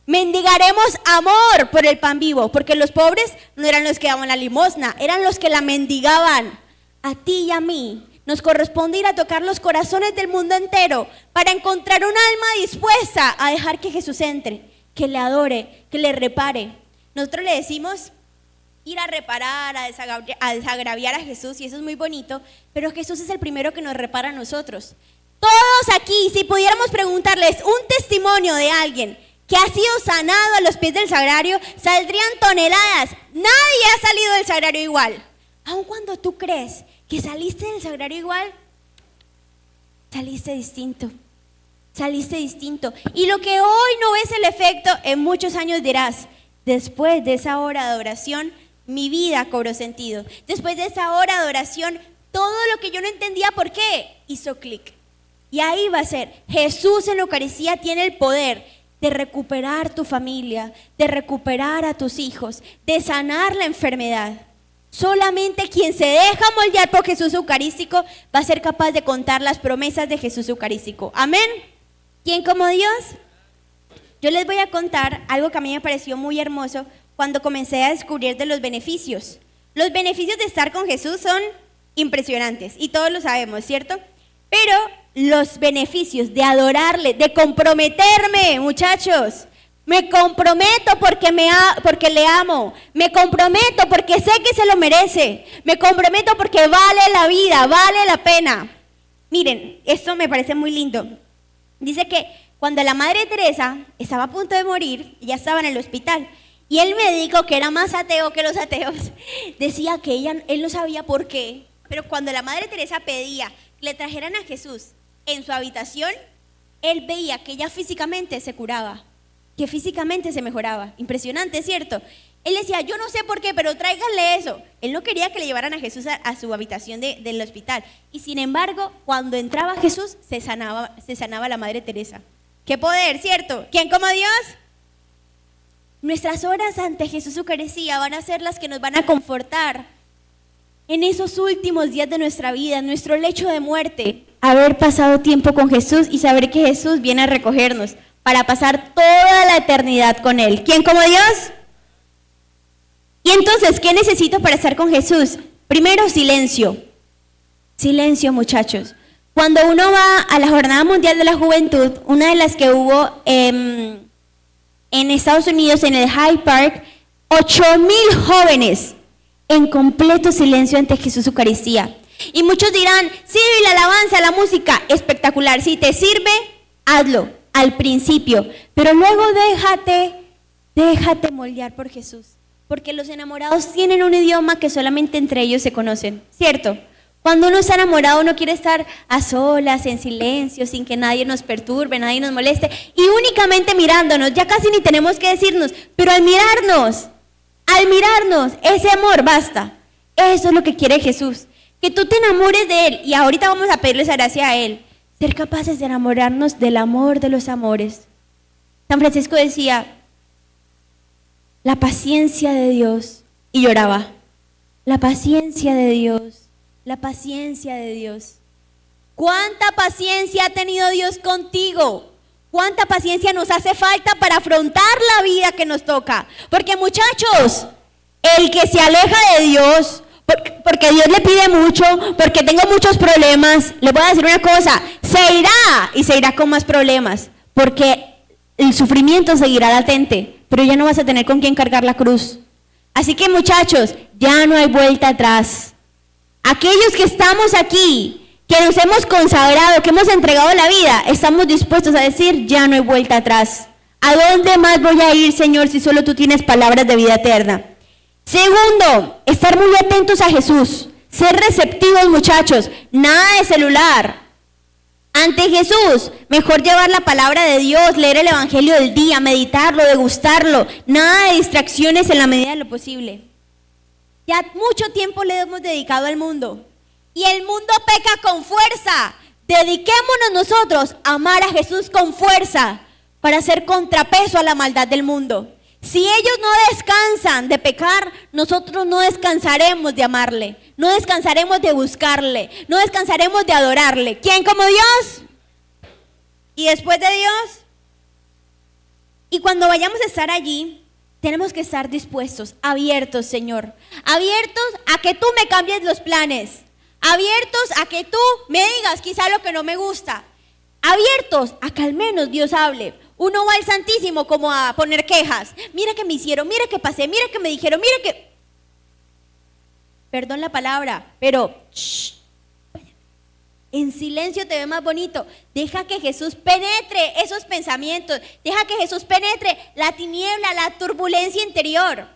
Mendigaremos amor por el pan vivo, porque los pobres no eran los que daban la limosna, eran los que la mendigaban. A ti y a mí nos corresponde ir a tocar los corazones del mundo entero para encontrar un alma dispuesta a dejar que Jesús entre, que le adore, que le repare. Nosotros le decimos ir a reparar, a desagraviar a Jesús, y eso es muy bonito, pero Jesús es el primero que nos repara a nosotros. Todos aquí, si pudiéramos preguntarles un testimonio de alguien que ha sido sanado a los pies del sagrario, saldrían toneladas. Nadie ha salido del sagrario igual. Aun cuando tú crees que saliste del sagrario igual, saliste distinto. Y lo que hoy no ves el efecto, en muchos años dirás, después de esa hora de adoración, mi vida cobró sentido. Después de esa hora de adoración, todo lo que yo no entendía por qué, hizo clic. Y ahí va a ser. Jesús en la Eucaristía tiene el poder de recuperar tu familia, de recuperar a tus hijos, de sanar la enfermedad. Solamente quien se deja moldear por Jesús Eucarístico va a ser capaz de contar las promesas de Jesús Eucarístico. Amén. ¿Quién como Dios? Yo les voy a contar algo que a mí me pareció muy hermoso cuando comencé a descubrir de los beneficios. Los beneficios de estar con Jesús son impresionantes y todos lo sabemos, ¿cierto? Pero los beneficios de adorarle, de comprometerme, muchachos. Me comprometo porque le amo. Me comprometo porque sé que se lo merece. Me comprometo porque vale la vida, vale la pena. Miren, esto me parece muy lindo. Dice que cuando la Madre Teresa estaba a punto de morir, ella estaba en el hospital, y el médico, que era más ateo que los ateos, decía que él no sabía por qué, pero cuando la Madre Teresa pedía que le trajeran a Jesús en su habitación, él veía que ella físicamente se curaba, que físicamente se mejoraba. Impresionante, ¿cierto? Él decía, yo no sé por qué, pero tráiganle eso. Él no quería que le llevaran a Jesús a su habitación del hospital. Y sin embargo, cuando entraba Jesús, se sanaba la Madre Teresa. ¡Qué poder!, ¿cierto? ¿Quién como Dios? Nuestras horas ante Jesús Eucaristía van a ser las que nos van a confortar en esos últimos días de nuestra vida, en nuestro lecho de muerte. Haber pasado tiempo con Jesús y saber que Jesús viene a recogernos para pasar toda la eternidad con Él. ¿Quién como Dios? Y entonces, ¿qué necesito para estar con Jesús? Primero, silencio. Silencio, muchachos. Cuando uno va a la Jornada Mundial de la Juventud, una de las que hubo en Estados Unidos, en el Hyde Park, 8,000 jóvenes en completo silencio ante Jesús Eucaristía. Y muchos dirán, sí, la alabanza, la música, espectacular. Si te sirve, hazlo al principio. Pero luego déjate moldear por Jesús. Porque los enamorados tienen un idioma que solamente entre ellos se conocen, ¿cierto? Cuando uno está enamorado, uno quiere estar a solas, en silencio, sin que nadie nos perturbe, nadie nos moleste, y únicamente mirándonos. Ya casi ni tenemos que decirnos, pero al mirarnos, ese amor basta. Eso es lo que quiere Jesús, que tú te enamores de Él. Y ahorita vamos a pedirle esa gracia a Él, ser capaces de enamorarnos del amor de los amores. San Francisco decía, la paciencia de Dios, y lloraba, la paciencia de Dios. La paciencia de Dios. ¿Cuánta paciencia ha tenido Dios contigo? ¿Cuánta paciencia nos hace falta para afrontar la vida que nos toca? Porque, muchachos, el que se aleja de Dios, porque Dios le pide mucho, porque tengo muchos problemas, le voy a decir una cosa, se irá y se irá con más problemas, porque el sufrimiento seguirá latente, pero ya no vas a tener con quién cargar la cruz. Así que, muchachos, ya no hay vuelta atrás. Aquellos que estamos aquí, que nos hemos consagrado, que hemos entregado la vida, estamos dispuestos a decir, ya no hay vuelta atrás. ¿A dónde más voy a ir, Señor, si solo tú tienes palabras de vida eterna? Segundo, estar muy atentos a Jesús. Ser receptivos, muchachos. Nada de celular. Ante Jesús, mejor llevar la palabra de Dios, leer el Evangelio del día, meditarlo, degustarlo. Nada de distracciones en la medida de lo posible. Ya mucho tiempo le hemos dedicado al mundo. Y el mundo peca con fuerza. Dediquémonos nosotros a amar a Jesús con fuerza para hacer contrapeso a la maldad del mundo. Si ellos no descansan de pecar, nosotros no descansaremos de amarle, no descansaremos de buscarle, no descansaremos de adorarle. ¿Quién como Dios? ¿Y después de Dios? Y cuando vayamos a estar allí, tenemos que estar dispuestos, abiertos, Señor, abiertos a que tú me cambies los planes, abiertos a que tú me digas quizá lo que no me gusta, abiertos a que al menos Dios hable. Uno va al Santísimo como a poner quejas. Mira que me hicieron, mira que pasé, mira que me dijeron, mira que... Perdón la palabra, pero... shh, en silencio te ve más bonito. Deja que Jesús penetre esos pensamientos. Deja que Jesús penetre la tiniebla, la turbulencia interior.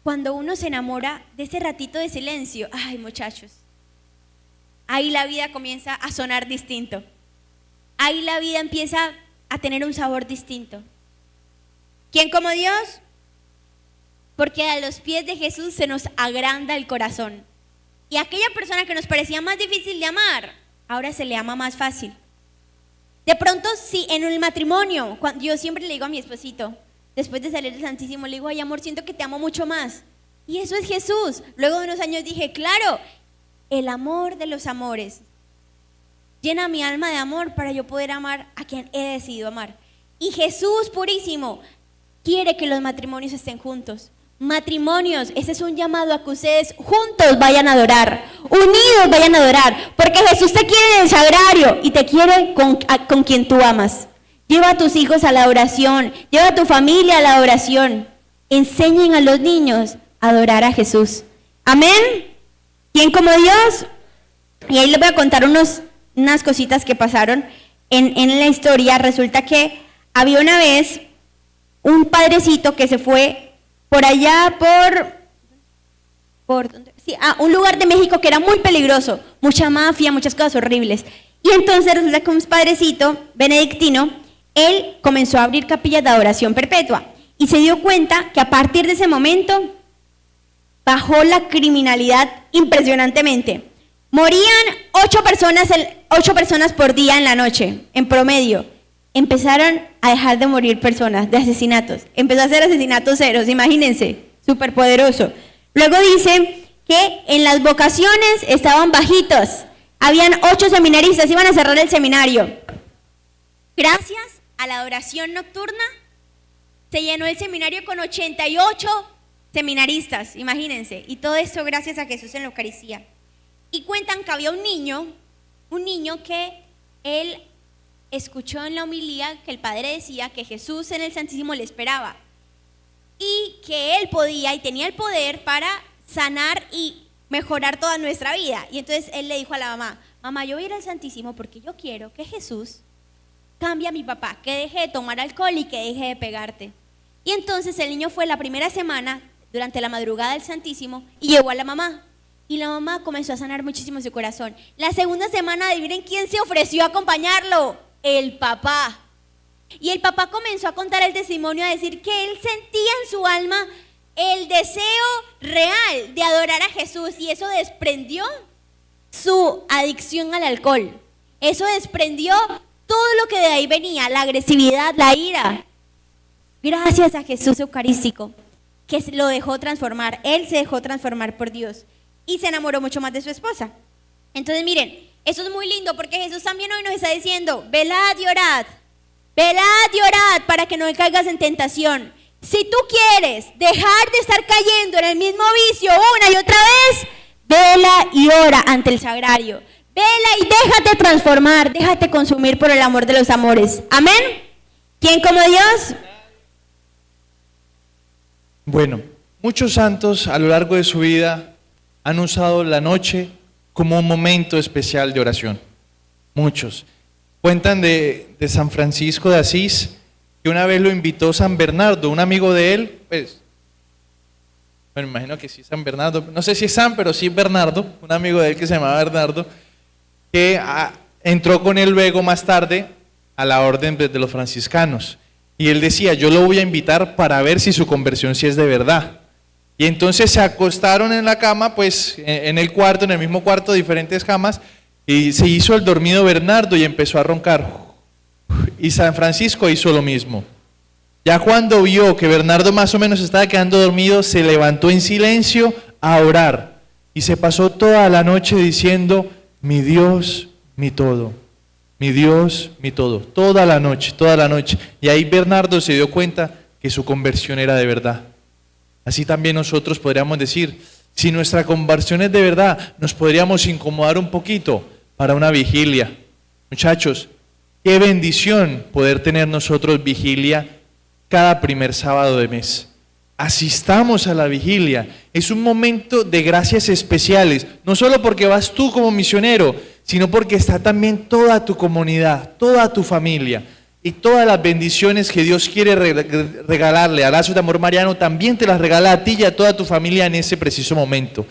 Cuando uno se enamora de ese ratito de silencio, ay muchachos, ahí la vida comienza a sonar distinto. Ahí la vida empieza a tener un sabor distinto. ¿Quién como Dios? Porque a los pies de Jesús se nos agranda el corazón. Y aquella persona que nos parecía más difícil de amar, ahora se le ama más fácil. De pronto, sí, en el matrimonio, yo siempre le digo a mi esposito, después de salir del Santísimo, le digo, ay amor, siento que te amo mucho más. Y eso es Jesús. Luego de unos años dije, claro, el amor de los amores llena mi alma de amor para yo poder amar a quien he decidido amar. Y Jesús purísimo quiere que los matrimonios estén juntos. Matrimonios, ese es un llamado a que ustedes juntos vayan a adorar, unidos vayan a adorar, porque Jesús te quiere en el sagrario y te quiere con quien tú amas. Lleva a tus hijos a la adoración, lleva a tu familia a la adoración. Enseñen a los niños a adorar a Jesús. Amén. ¿Quién como Dios? Y ahí les voy a contar unas cositas que pasaron en la historia. Resulta que había una vez un padrecito que se fue por allá un lugar de México que era muy peligroso, mucha mafia, muchas cosas horribles. Y entonces resulta que un padrecito benedictino, él comenzó a abrir capillas de adoración perpetua y se dio cuenta que a partir de ese momento bajó la criminalidad impresionantemente. Morían 8 personas por día en la noche, en promedio. Empezaron a dejar de morir personas de asesinatos. Empezó a hacer asesinatos ceros, imagínense, súper poderoso. Luego dice que en las vocaciones estaban bajitos. Habían 8 seminaristas, iban a cerrar el seminario. Gracias a la adoración nocturna, se llenó el seminario con 88 seminaristas, imagínense. Y todo esto gracias a Jesús en la Eucaristía. Y cuentan que había un niño que él escuchó en la homilía que el padre decía que Jesús en el Santísimo le esperaba y que él podía y tenía el poder para sanar y mejorar toda nuestra vida. Y entonces él le dijo a la mamá, mamá, yo voy a ir al Santísimo porque yo quiero que Jesús cambie a mi papá, que deje de tomar alcohol y que deje de pegarte. Y entonces el niño fue la primera semana durante la madrugada del Santísimo y llevó a la mamá. Y la mamá comenzó a sanar muchísimo su corazón. La segunda semana, adivinen quién se ofreció a acompañarlo. El papá. Y el papá comenzó a contar el testimonio, a decir que él sentía en su alma el deseo real de adorar a Jesús y eso desprendió su adicción al alcohol. Eso desprendió todo lo que de ahí venía, la agresividad, la ira. Gracias a Jesús Eucarístico, que lo dejó transformar. Él se dejó transformar por Dios y se enamoró mucho más de su esposa. Entonces miren, eso es muy lindo porque Jesús también hoy nos está diciendo, velad y orad para que no caigas en tentación. Si tú quieres dejar de estar cayendo en el mismo vicio una y otra vez, vela y ora ante el sagrario. Vela y déjate transformar, déjate consumir por el amor de los amores. Amén. ¿Quién como Dios? Bueno, muchos santos a lo largo de su vida han usado la noche como un momento especial de oración. Muchos. Cuentan de San Francisco de Asís, que una vez lo invitó San Bernardo, un amigo de él, pues, bueno, me imagino que sí San Bernardo, no sé si es San, pero sí Bernardo, un amigo de él que se llamaba Bernardo, que entró con él luego más tarde a la orden de los franciscanos. Y él decía, yo lo voy a invitar para ver si su conversión sí es de verdad. Y entonces se acostaron en la cama, pues en el cuarto, en el mismo cuarto, diferentes camas, y se hizo el dormido Bernardo y empezó a roncar. Y San Francisco hizo lo mismo. Ya cuando vio que Bernardo más o menos estaba quedando dormido, se levantó en silencio a orar. Y se pasó toda la noche diciendo, mi Dios, mi todo. Mi Dios, mi todo. Toda la noche, toda la noche. Y ahí Bernardo se dio cuenta que su conversión era de verdad. Así también nosotros podríamos decir, si nuestra conversión es de verdad, nos podríamos incomodar un poquito para una vigilia. Muchachos, qué bendición poder tener nosotros vigilia cada primer sábado de mes. Asistamos a la vigilia. Es un momento de gracias especiales, no solo porque vas tú como misionero, sino porque está también toda tu comunidad, toda tu familia. Y todas las bendiciones que Dios quiere regalarle a Lazos de Amor Mariano, también te las regala a ti y a toda tu familia en ese preciso momento.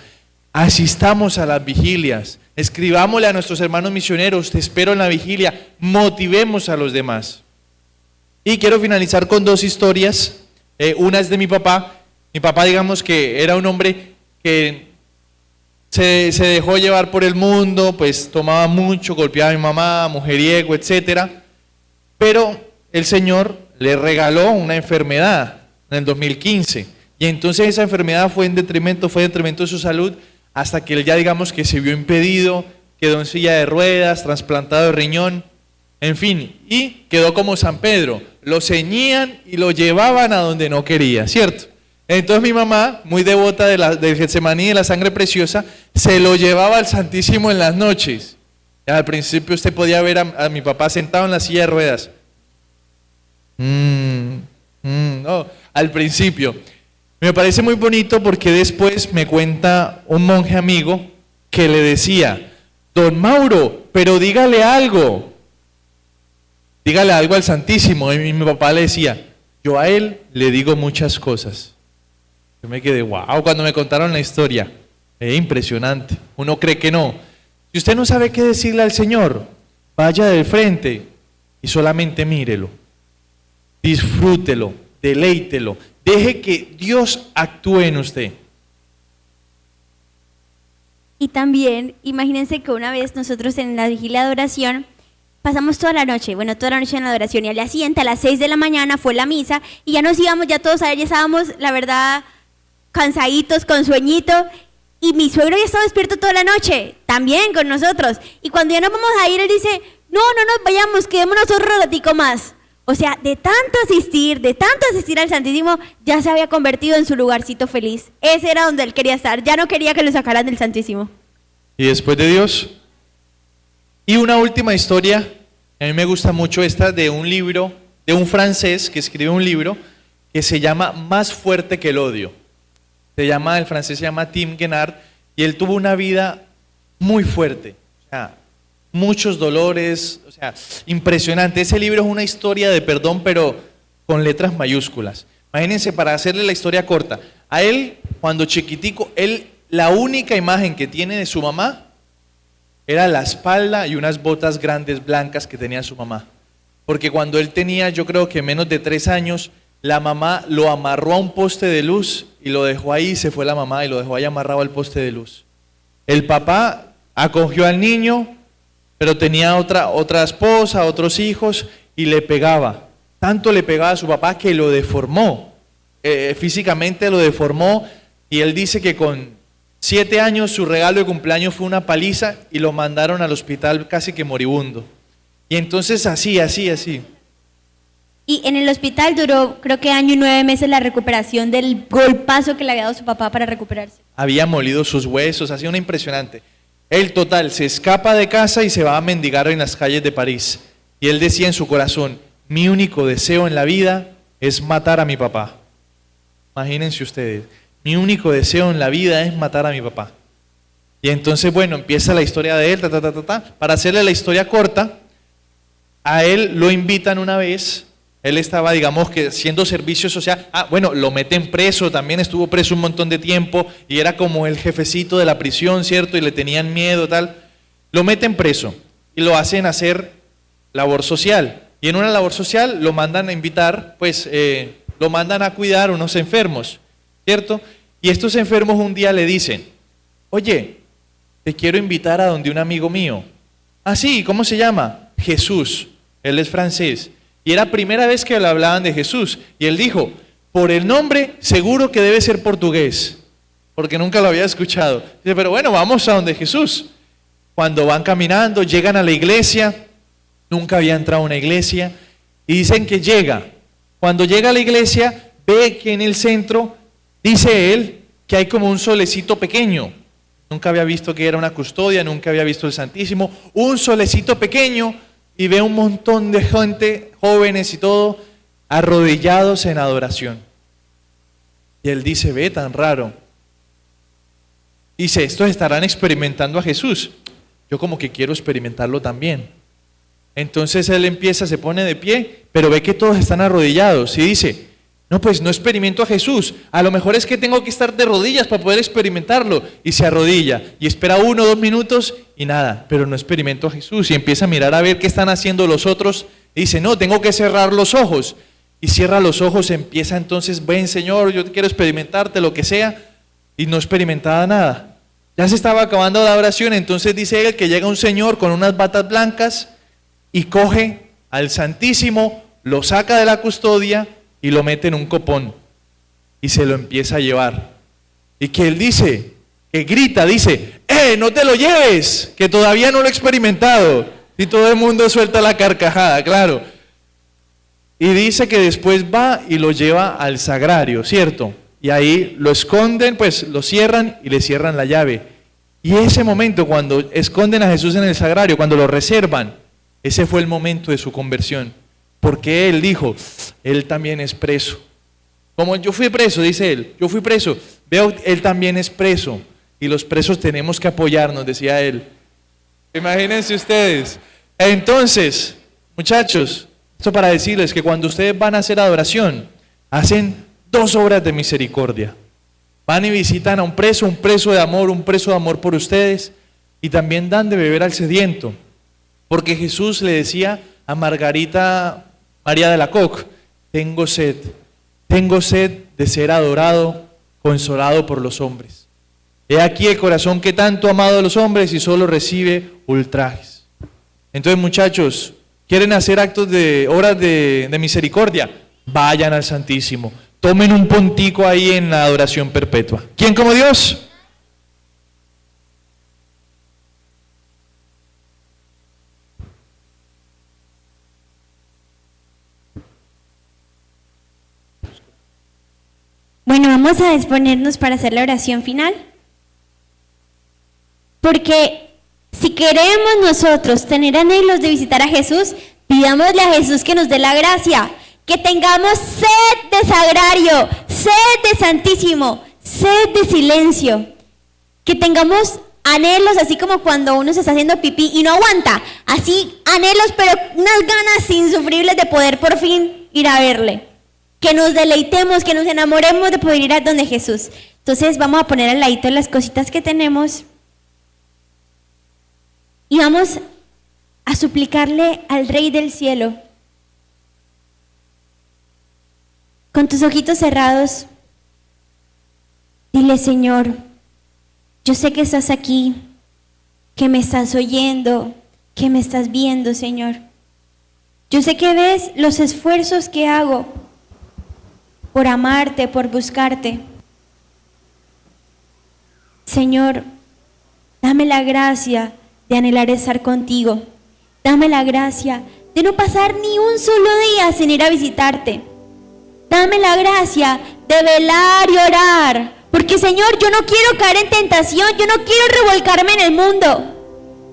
Asistamos a las vigilias, escribámosle a nuestros hermanos misioneros, te espero en la vigilia, motivemos a los demás. Y quiero finalizar con dos historias. Una es de mi papá. Mi papá, digamos que era un hombre que se dejó llevar por el mundo, pues tomaba mucho, golpeaba a mi mamá, mujeriego, etcétera. Pero el Señor le regaló una enfermedad en el 2015. Y entonces esa enfermedad fue en detrimento de su salud, hasta que él ya digamos que se vio impedido, quedó en silla de ruedas, trasplantado de riñón, en fin, y quedó como San Pedro. Lo ceñían y lo llevaban a donde no quería, ¿cierto? Entonces mi mamá, muy devota del Getsemaní y de la sangre preciosa, se lo llevaba al Santísimo en las noches. Al principio usted podía ver a mi papá sentado en la silla de ruedas. No, al principio. Me parece muy bonito porque después me cuenta un monje amigo que le decía, don Mauro, pero dígale algo al Santísimo. Y mi papá le decía, yo a él le digo muchas cosas. Yo me quedé, wow, cuando me contaron la historia. Impresionante. Uno cree que no. Si usted no sabe qué decirle al Señor, vaya de frente y solamente mírelo. Disfrútelo, deleítelo. Deje que Dios actúe en usted. Y también, imagínense que una vez nosotros en la vigilia de oración pasamos toda la noche en la adoración, y al día siguiente a las 6 de la mañana fue la misa y ya nos íbamos ya todos a ver, ya estábamos, la verdad, cansaditos, con sueñito, y mi suegro ya estaba despierto toda la noche, también con nosotros, y cuando ya nos vamos a ir, él dice, no nos vayamos, quedémonos otro ratico más. O sea, de tanto asistir al Santísimo, ya se había convertido en su lugarcito feliz. Ese era donde él quería estar, ya no quería que lo sacaran del Santísimo. Y después de Dios. Y una última historia, a mí me gusta mucho esta, de un libro, de un francés que escribe un libro que se llama Más fuerte que el odio. El francés se llama Tim Guénard, y él tuvo una vida muy fuerte. O sea, muchos dolores, o sea, impresionante. Ese libro es una historia de perdón, pero con letras mayúsculas. Imagínense, para hacerle la historia corta, a él, cuando chiquitico, la única imagen que tiene de su mamá era la espalda y unas botas grandes blancas que tenía su mamá. Porque cuando él tenía, yo creo que menos de 3 años, la mamá lo amarró a un poste de luz y lo dejó ahí, se fue la mamá y lo dejó ahí amarrado al poste de luz. El papá acogió al niño, pero tenía otra esposa, otros hijos, y le pegaba. Tanto le pegaba a su papá que lo deformó, físicamente lo deformó, y él dice que con 7 años su regalo de cumpleaños fue una paliza y lo mandaron al hospital casi que moribundo. Y entonces así. Y en el hospital duró, creo que 1 año y 9 meses la recuperación del golpazo que le había dado su papá para recuperarse. Había molido sus huesos, hacía una impresionante. Él total se escapa de casa y se va a mendigar en las calles de París. Y él decía en su corazón, mi único deseo en la vida es matar a mi papá. Imagínense ustedes, mi único deseo en la vida es matar a mi papá. Y entonces, bueno, empieza la historia de él, Para hacerle la historia corta, a él lo invitan una vez. Él estaba, digamos, que haciendo servicio social. Lo meten preso, también estuvo preso un montón de tiempo y era como el jefecito de la prisión, ¿cierto? Y le tenían miedo, tal. Lo meten preso y lo hacen hacer labor social. Y en una labor social lo mandan a invitar, lo mandan a cuidar unos enfermos, ¿cierto? Y estos enfermos un día le dicen, oye, te quiero invitar a donde un amigo mío. Ah, sí, ¿cómo se llama? Jesús. Él es francés. Y era la primera vez que le hablaban de Jesús. Y él dijo, por el nombre seguro que debe ser portugués, porque nunca lo había escuchado. Dice, pero bueno, vamos a donde Jesús. Cuando van caminando, llegan a la iglesia, nunca había entrado a una iglesia, y dicen que llega. Cuando llega a la iglesia, ve que en el centro, dice él, que hay como un solecito pequeño. Nunca había visto que era una custodia, nunca había visto el Santísimo. Un solecito pequeño, y ve un montón de gente, jóvenes y todo, arrodillados en adoración. Y él dice, ve, tan raro. Dice, estos estarán experimentando a Jesús. Yo como que quiero experimentarlo también. Entonces él empieza, se pone de pie, pero ve que todos están arrodillados y dice, no, pues no experimento a Jesús. A lo mejor es que tengo que estar de rodillas para poder experimentarlo. Y se arrodilla y espera 1 o 2 minutos y nada, pero no experimento a Jesús. Y empieza a mirar a ver qué están haciendo los otros. Y dice, no, tengo que cerrar los ojos. Y cierra los ojos, empieza entonces, ven Señor, yo quiero experimentarte, lo que sea. Y no experimentaba nada. Ya se estaba acabando la oración, entonces dice él que llega un señor con unas batas blancas y coge al Santísimo, lo saca de la custodia y lo mete en un copón y se lo empieza a llevar. Y que él dice, que grita, dice, no te lo lleves, que todavía no lo he experimentado. Y todo el mundo suelta la carcajada, claro. Y dice que después va y lo lleva al sagrario, ¿cierto? Y ahí lo esconden, pues lo cierran y le cierran la llave. Y ese momento cuando esconden a Jesús en el sagrario, cuando lo reservan, ese fue el momento de su conversión. Porque él dijo, él también es preso. Como yo fui preso, dice él, yo fui preso. Veo, él también es preso. Y los presos tenemos que apoyarnos, decía él. Imagínense ustedes. Entonces, muchachos, esto para decirles que cuando ustedes van a hacer adoración, hacen 2 obras de misericordia. Van y visitan a un preso de amor por ustedes, y también dan de beber al sediento. Porque Jesús le decía a Margarita María de la Coque, tengo sed de ser adorado, consolado por los hombres. He aquí el corazón que tanto ha amado a los hombres y solo recibe ultrajes. Entonces, muchachos, ¿quieren hacer actos de obras de misericordia? Vayan al Santísimo. Tomen un puntico ahí en la adoración perpetua. ¿Quién como Dios? Bueno, vamos a disponernos para hacer la oración final. Porque si queremos nosotros tener anhelos de visitar a Jesús, pidámosle a Jesús que nos dé la gracia. Que tengamos sed de sagrario, sed de Santísimo, sed de silencio. Que tengamos anhelos, así como cuando uno se está haciendo pipí y no aguanta. Así, anhelos, pero unas ganas insufribles de poder por fin ir a verle. Que nos deleitemos, que nos enamoremos de poder ir a donde Jesús. Entonces vamos a poner al ladito las cositas que tenemos. Y vamos a suplicarle al Rey del Cielo. Con tus ojitos cerrados, dile, Señor, yo sé que estás aquí, que me estás oyendo, que me estás viendo, Señor. Yo sé que ves los esfuerzos que hago por amarte, por buscarte. Señor, dame la gracia de anhelar estar contigo. Dame la gracia de no pasar ni un solo día sin ir a visitarte. Dame la gracia de velar y orar, porque Señor, yo no quiero caer en tentación, yo no quiero revolcarme en el mundo.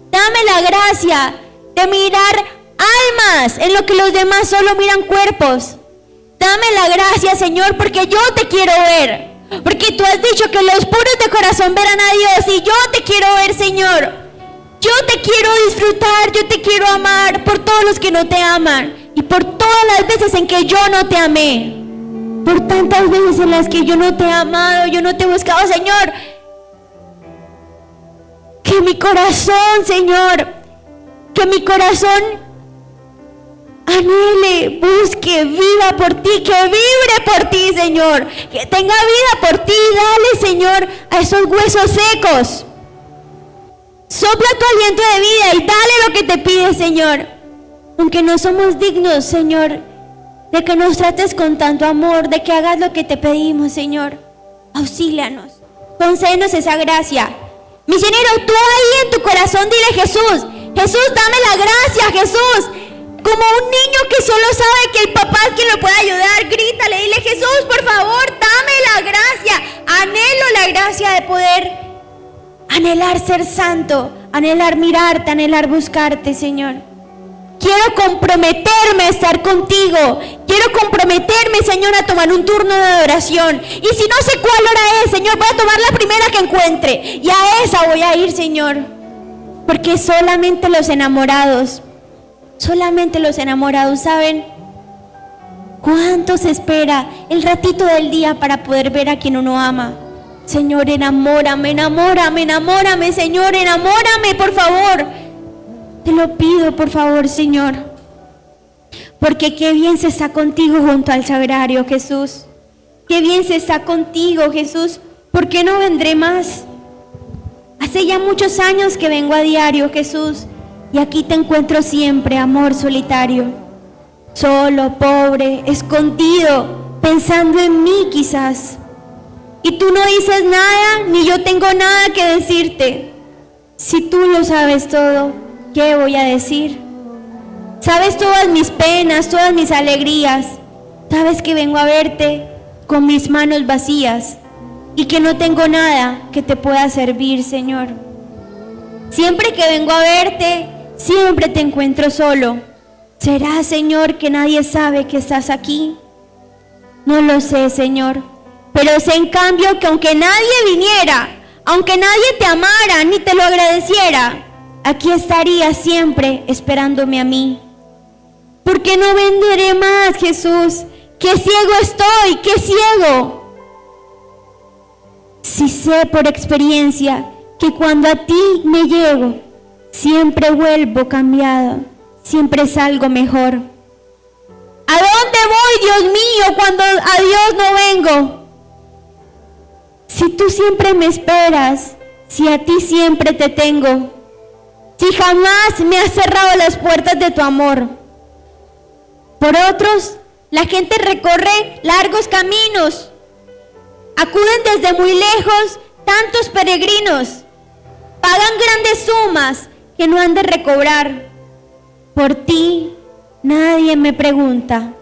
Dame la gracia de mirar almas en lo que los demás solo miran cuerpos. Dame la gracia, Señor, porque yo te quiero ver, porque tú has dicho que los puros de corazón verán a Dios, y yo te quiero ver, Señor. Yo te quiero disfrutar, yo te quiero amar por todos los que no te aman, y por todas las veces en que yo no te amé. Por tantas veces en las que yo no te he amado, yo no te he buscado, Señor. Que mi corazón, Señor, que mi corazón anhele, busque, viva por ti, que vibre por ti, Señor, que tenga vida por ti. Dale, Señor, a esos huesos secos. Sopla tu aliento de vida y dale lo que te pide, Señor. Aunque no somos dignos, Señor, de que nos trates con tanto amor, de que hagas lo que te pedimos, Señor. Auxílianos, concédenos esa gracia. Misionero, tú ahí en tu corazón dile: Jesús, Jesús, dame la gracia, Jesús. Como un niño que solo sabe que el papá es quien lo puede ayudar, grítale, dile: Jesús, por favor, dame la gracia. Anhelo la gracia de poder anhelar ser santo, anhelar mirarte, anhelar buscarte, Señor. Quiero comprometerme a estar contigo. Quiero comprometerme, Señor, a tomar un turno de adoración. Y si no sé cuál hora es, Señor, voy a tomar la primera que encuentre. Y a esa voy a ir, Señor. Porque solamente los enamorados saben cuánto se espera el ratito del día para poder ver a quien uno ama. Señor, enamórame, Señor, enamórame, por favor. Te lo pido, por favor, Señor. Porque qué bien se está contigo junto al sagrario, Jesús. Qué bien se está contigo, Jesús. ¿Por qué no vendré más? Hace ya muchos años que vengo a diario, Jesús. Y aquí te encuentro siempre, amor solitario. Solo, pobre, escondido, pensando en mí quizás. Y tú no dices nada, ni yo tengo nada que decirte. Si tú lo sabes todo, ¿qué voy a decir? Sabes todas mis penas, todas mis alegrías. Sabes que vengo a verte con mis manos vacías y que no tengo nada que te pueda servir, Señor. Siempre que vengo a verte, siempre te encuentro solo. ¿Será, Señor, que nadie sabe que estás aquí? No lo sé, Señor. Pero sé en cambio que aunque nadie viniera, aunque nadie te amara ni te lo agradeciera, aquí estaría siempre esperándome a mí. ¿Por qué no vendré más, Jesús? ¡Qué ciego estoy! ¡Qué ciego! Si sé por experiencia que cuando a ti me llego, siempre vuelvo cambiado, siempre salgo mejor. ¿A dónde voy, Dios mío, cuando a Dios no vengo? Si tú siempre me esperas, si a ti siempre te tengo, si jamás me has cerrado las puertas de tu amor. Por otros, la gente recorre largos caminos, acuden desde muy lejos tantos peregrinos, pagan grandes sumas que no han de recobrar. Por ti nadie me pregunta,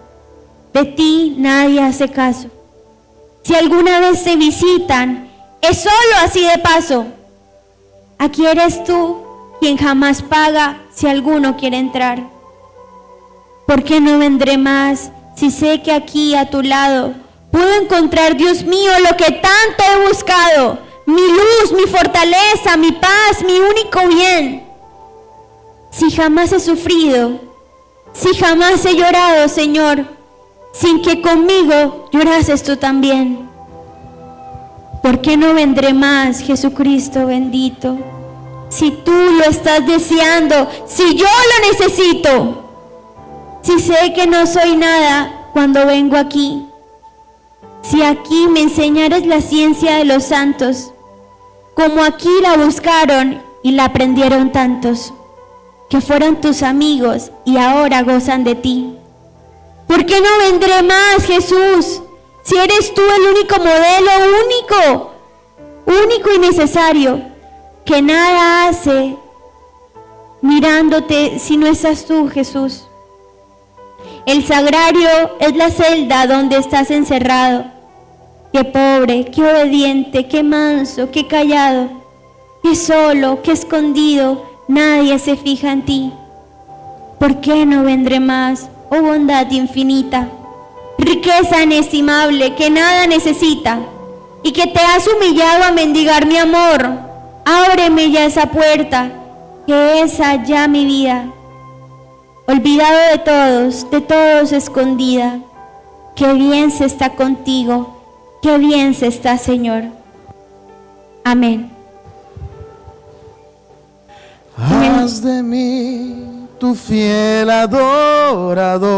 de ti nadie hace caso. Si alguna vez se visitan, es solo así de paso. Aquí eres tú quien jamás paga si alguno quiere entrar. ¿Por qué no vendré más si sé que aquí a tu lado puedo encontrar, Dios mío, lo que tanto he buscado? Mi luz, mi fortaleza, mi paz, mi único bien. Si jamás he sufrido, si jamás he llorado, Señor, sin que conmigo llorases tú también. ¿Por qué no vendré más, Jesucristo bendito? Si tú lo estás deseando, si yo lo necesito, si sé que no soy nada cuando vengo aquí, si aquí me enseñares la ciencia de los santos, como aquí la buscaron y la aprendieron tantos, que fueron tus amigos y ahora gozan de ti. ¿Por qué no vendré más, Jesús? Si eres tú el único modelo, único y necesario, que nada hace mirándote si no estás tú, Jesús. El sagrario es la celda donde estás encerrado. Qué pobre, qué obediente, qué manso, qué callado, qué solo, qué escondido, nadie se fija en ti. ¿Por qué no vendré más, oh bondad infinita? Riqueza inestimable que nada necesita y que te has humillado a mendigar mi amor. Ábreme ya esa puerta, que es allá mi vida. Olvidado de todos escondida. Qué bien se está contigo, qué bien se está, Señor. Amén. Haz de mí tu fiel adorador.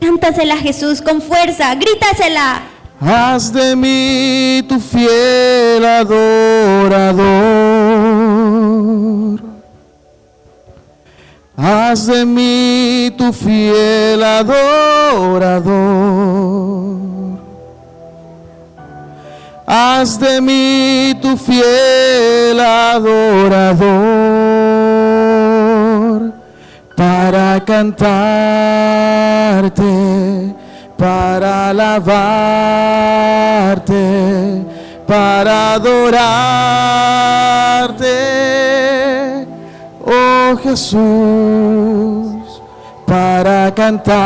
Cántasela a Jesús con fuerza, grítasela. Haz de mí tu fiel adorador. Haz de mí tu fiel adorador. Haz de mí tu fiel adorador, para cantarte, para alabarte, para adorarte, oh Jesús, para cantarte,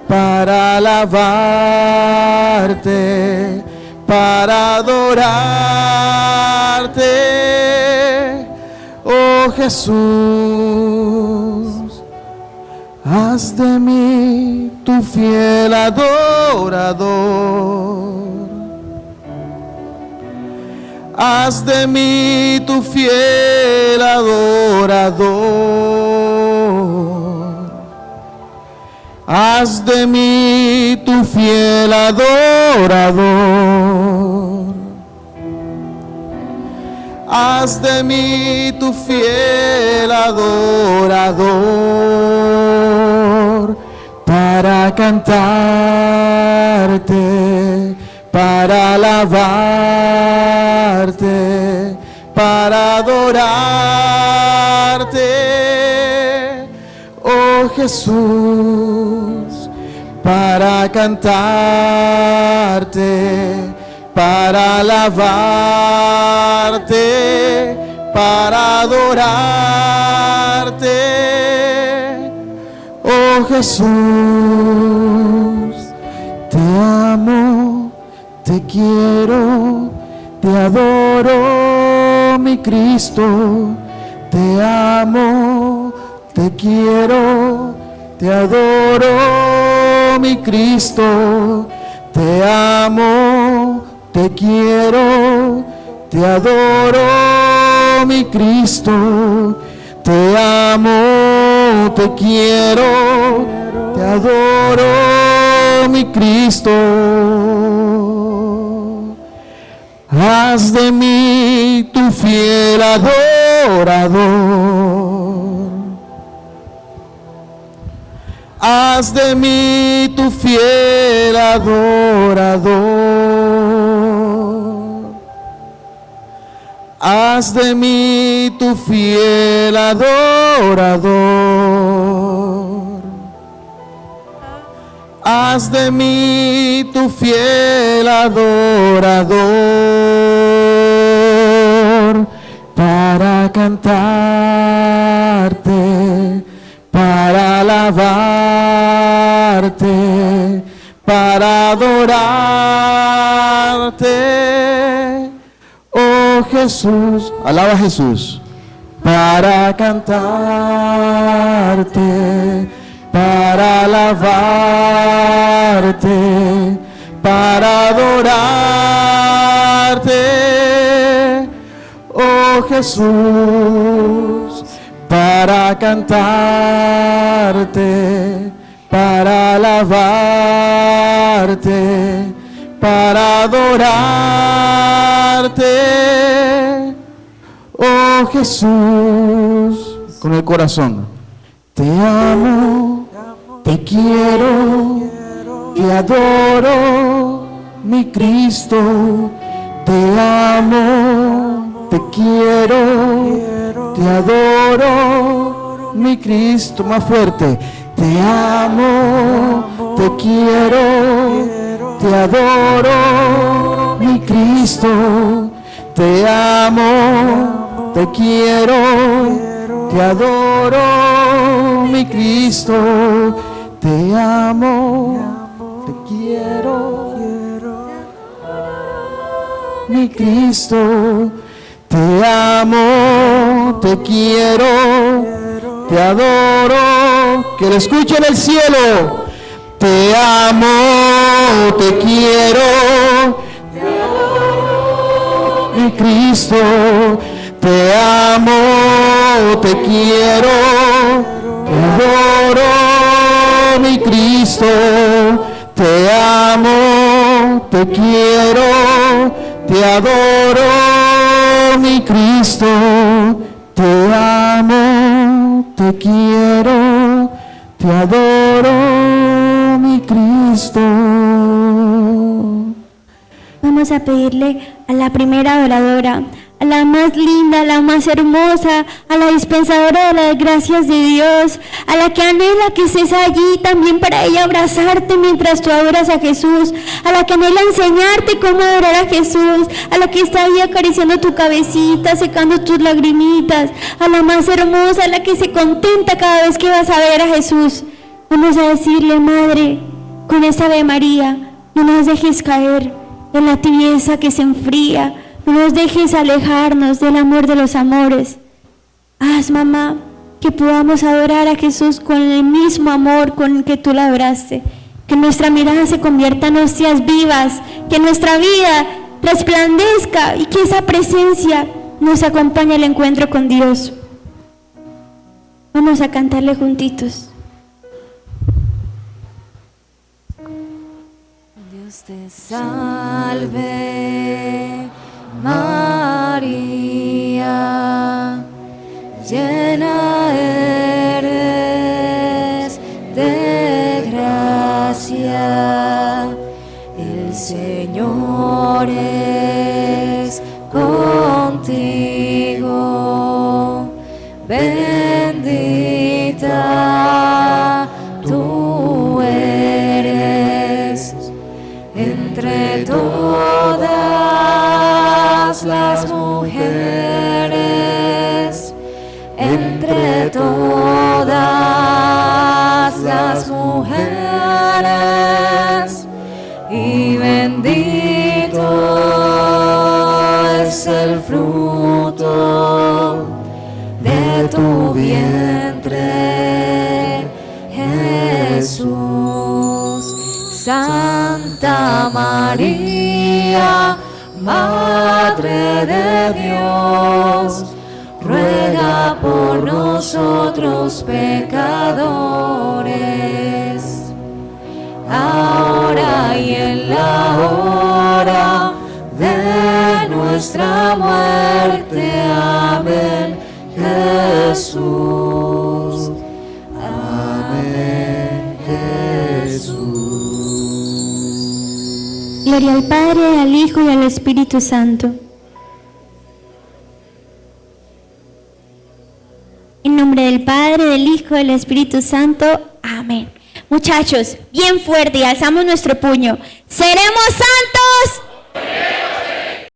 para alabarte, para adorarte, oh Jesús. Haz de mí tu fiel adorador. Haz de mí tu fiel adorador. Haz de mí tu fiel adorador. Haz de mí tu fiel adorador, para cantarte, para alabarte, para adorarte, oh Jesús, para cantarte, para alabarte, para adorarte, oh Jesús. Te amo, te quiero, te adoro, mi Cristo. Te amo, te quiero, te adoro, mi Cristo. Te amo, te quiero, te adoro, mi Cristo. Te amo, te quiero, te adoro, mi Cristo. Haz de mí tu fiel adorador. Haz de mí tu fiel adorador. Haz de mí tu fiel adorador. Haz de mí tu fiel adorador, para cantarte, para alabarte, para adorarte, oh Jesús. Alaba a Jesús. Para cantarte, para alabarte, para adorarte, oh Jesús. Para cantarte, para alabarte, para adorarte, oh Jesús. Con el corazón. Te amo, te quiero, te adoro, mi Cristo. Te amo, te quiero, te adoro, mi Cristo. Más fuerte. Te amo, te quiero, te adoro, mi Cristo. Te amo, te quiero, te adoro, mi Cristo. Te amo, te quiero, mi Cristo. Te amo, te quiero, te adoro. Que lo escuche en el cielo. Te amo, te quiero, te adoro, mi Cristo. Te amo, te quiero, te adoro, mi Cristo, te amo, te quiero, te adoro, mi Cristo, te amo, te quiero, te adoro, mi Cristo. Vamos a pedirle a la primera adoradora, a la más linda, a la más hermosa, a la dispensadora de las gracias de Dios, a la que anhela que estés allí también para ella abrazarte mientras tú adoras a Jesús, a la que anhela enseñarte cómo adorar a Jesús, a la que está ahí acariciando tu cabecita, secando tus lagrimitas, a la más hermosa, a la que se contenta cada vez que vas a ver a Jesús. Vamos a decirle: Madre, con esta Ave María, no nos dejes caer en la tibieza que se enfría, no nos dejes alejarnos del amor de los amores. Haz, mamá, que podamos adorar a Jesús con el mismo amor con el que tú la adoraste, que nuestra mirada se convierta en hostias vivas, que nuestra vida resplandezca y que esa presencia nos acompañe al encuentro con Dios. Vamos a cantarle juntitos. Dios te salve, María, llena eres de gracia, el Señor es contigo, bendita tú eres entre todas las mujeres, entre todas las mujeres, y bendito es el fruto de tu vientre, Jesús. Santa María, Madre de Dios, ruega por nosotros pecadores, ahora y en la hora de nuestra muerte. Amén. Jesús. Amén. Jesús. Gloria al Padre, al Hijo y al Espíritu Santo. En nombre del Padre, del Hijo y del Espíritu Santo. Amén. Muchachos, bien fuerte y alzamos nuestro puño. ¡Seremos santos!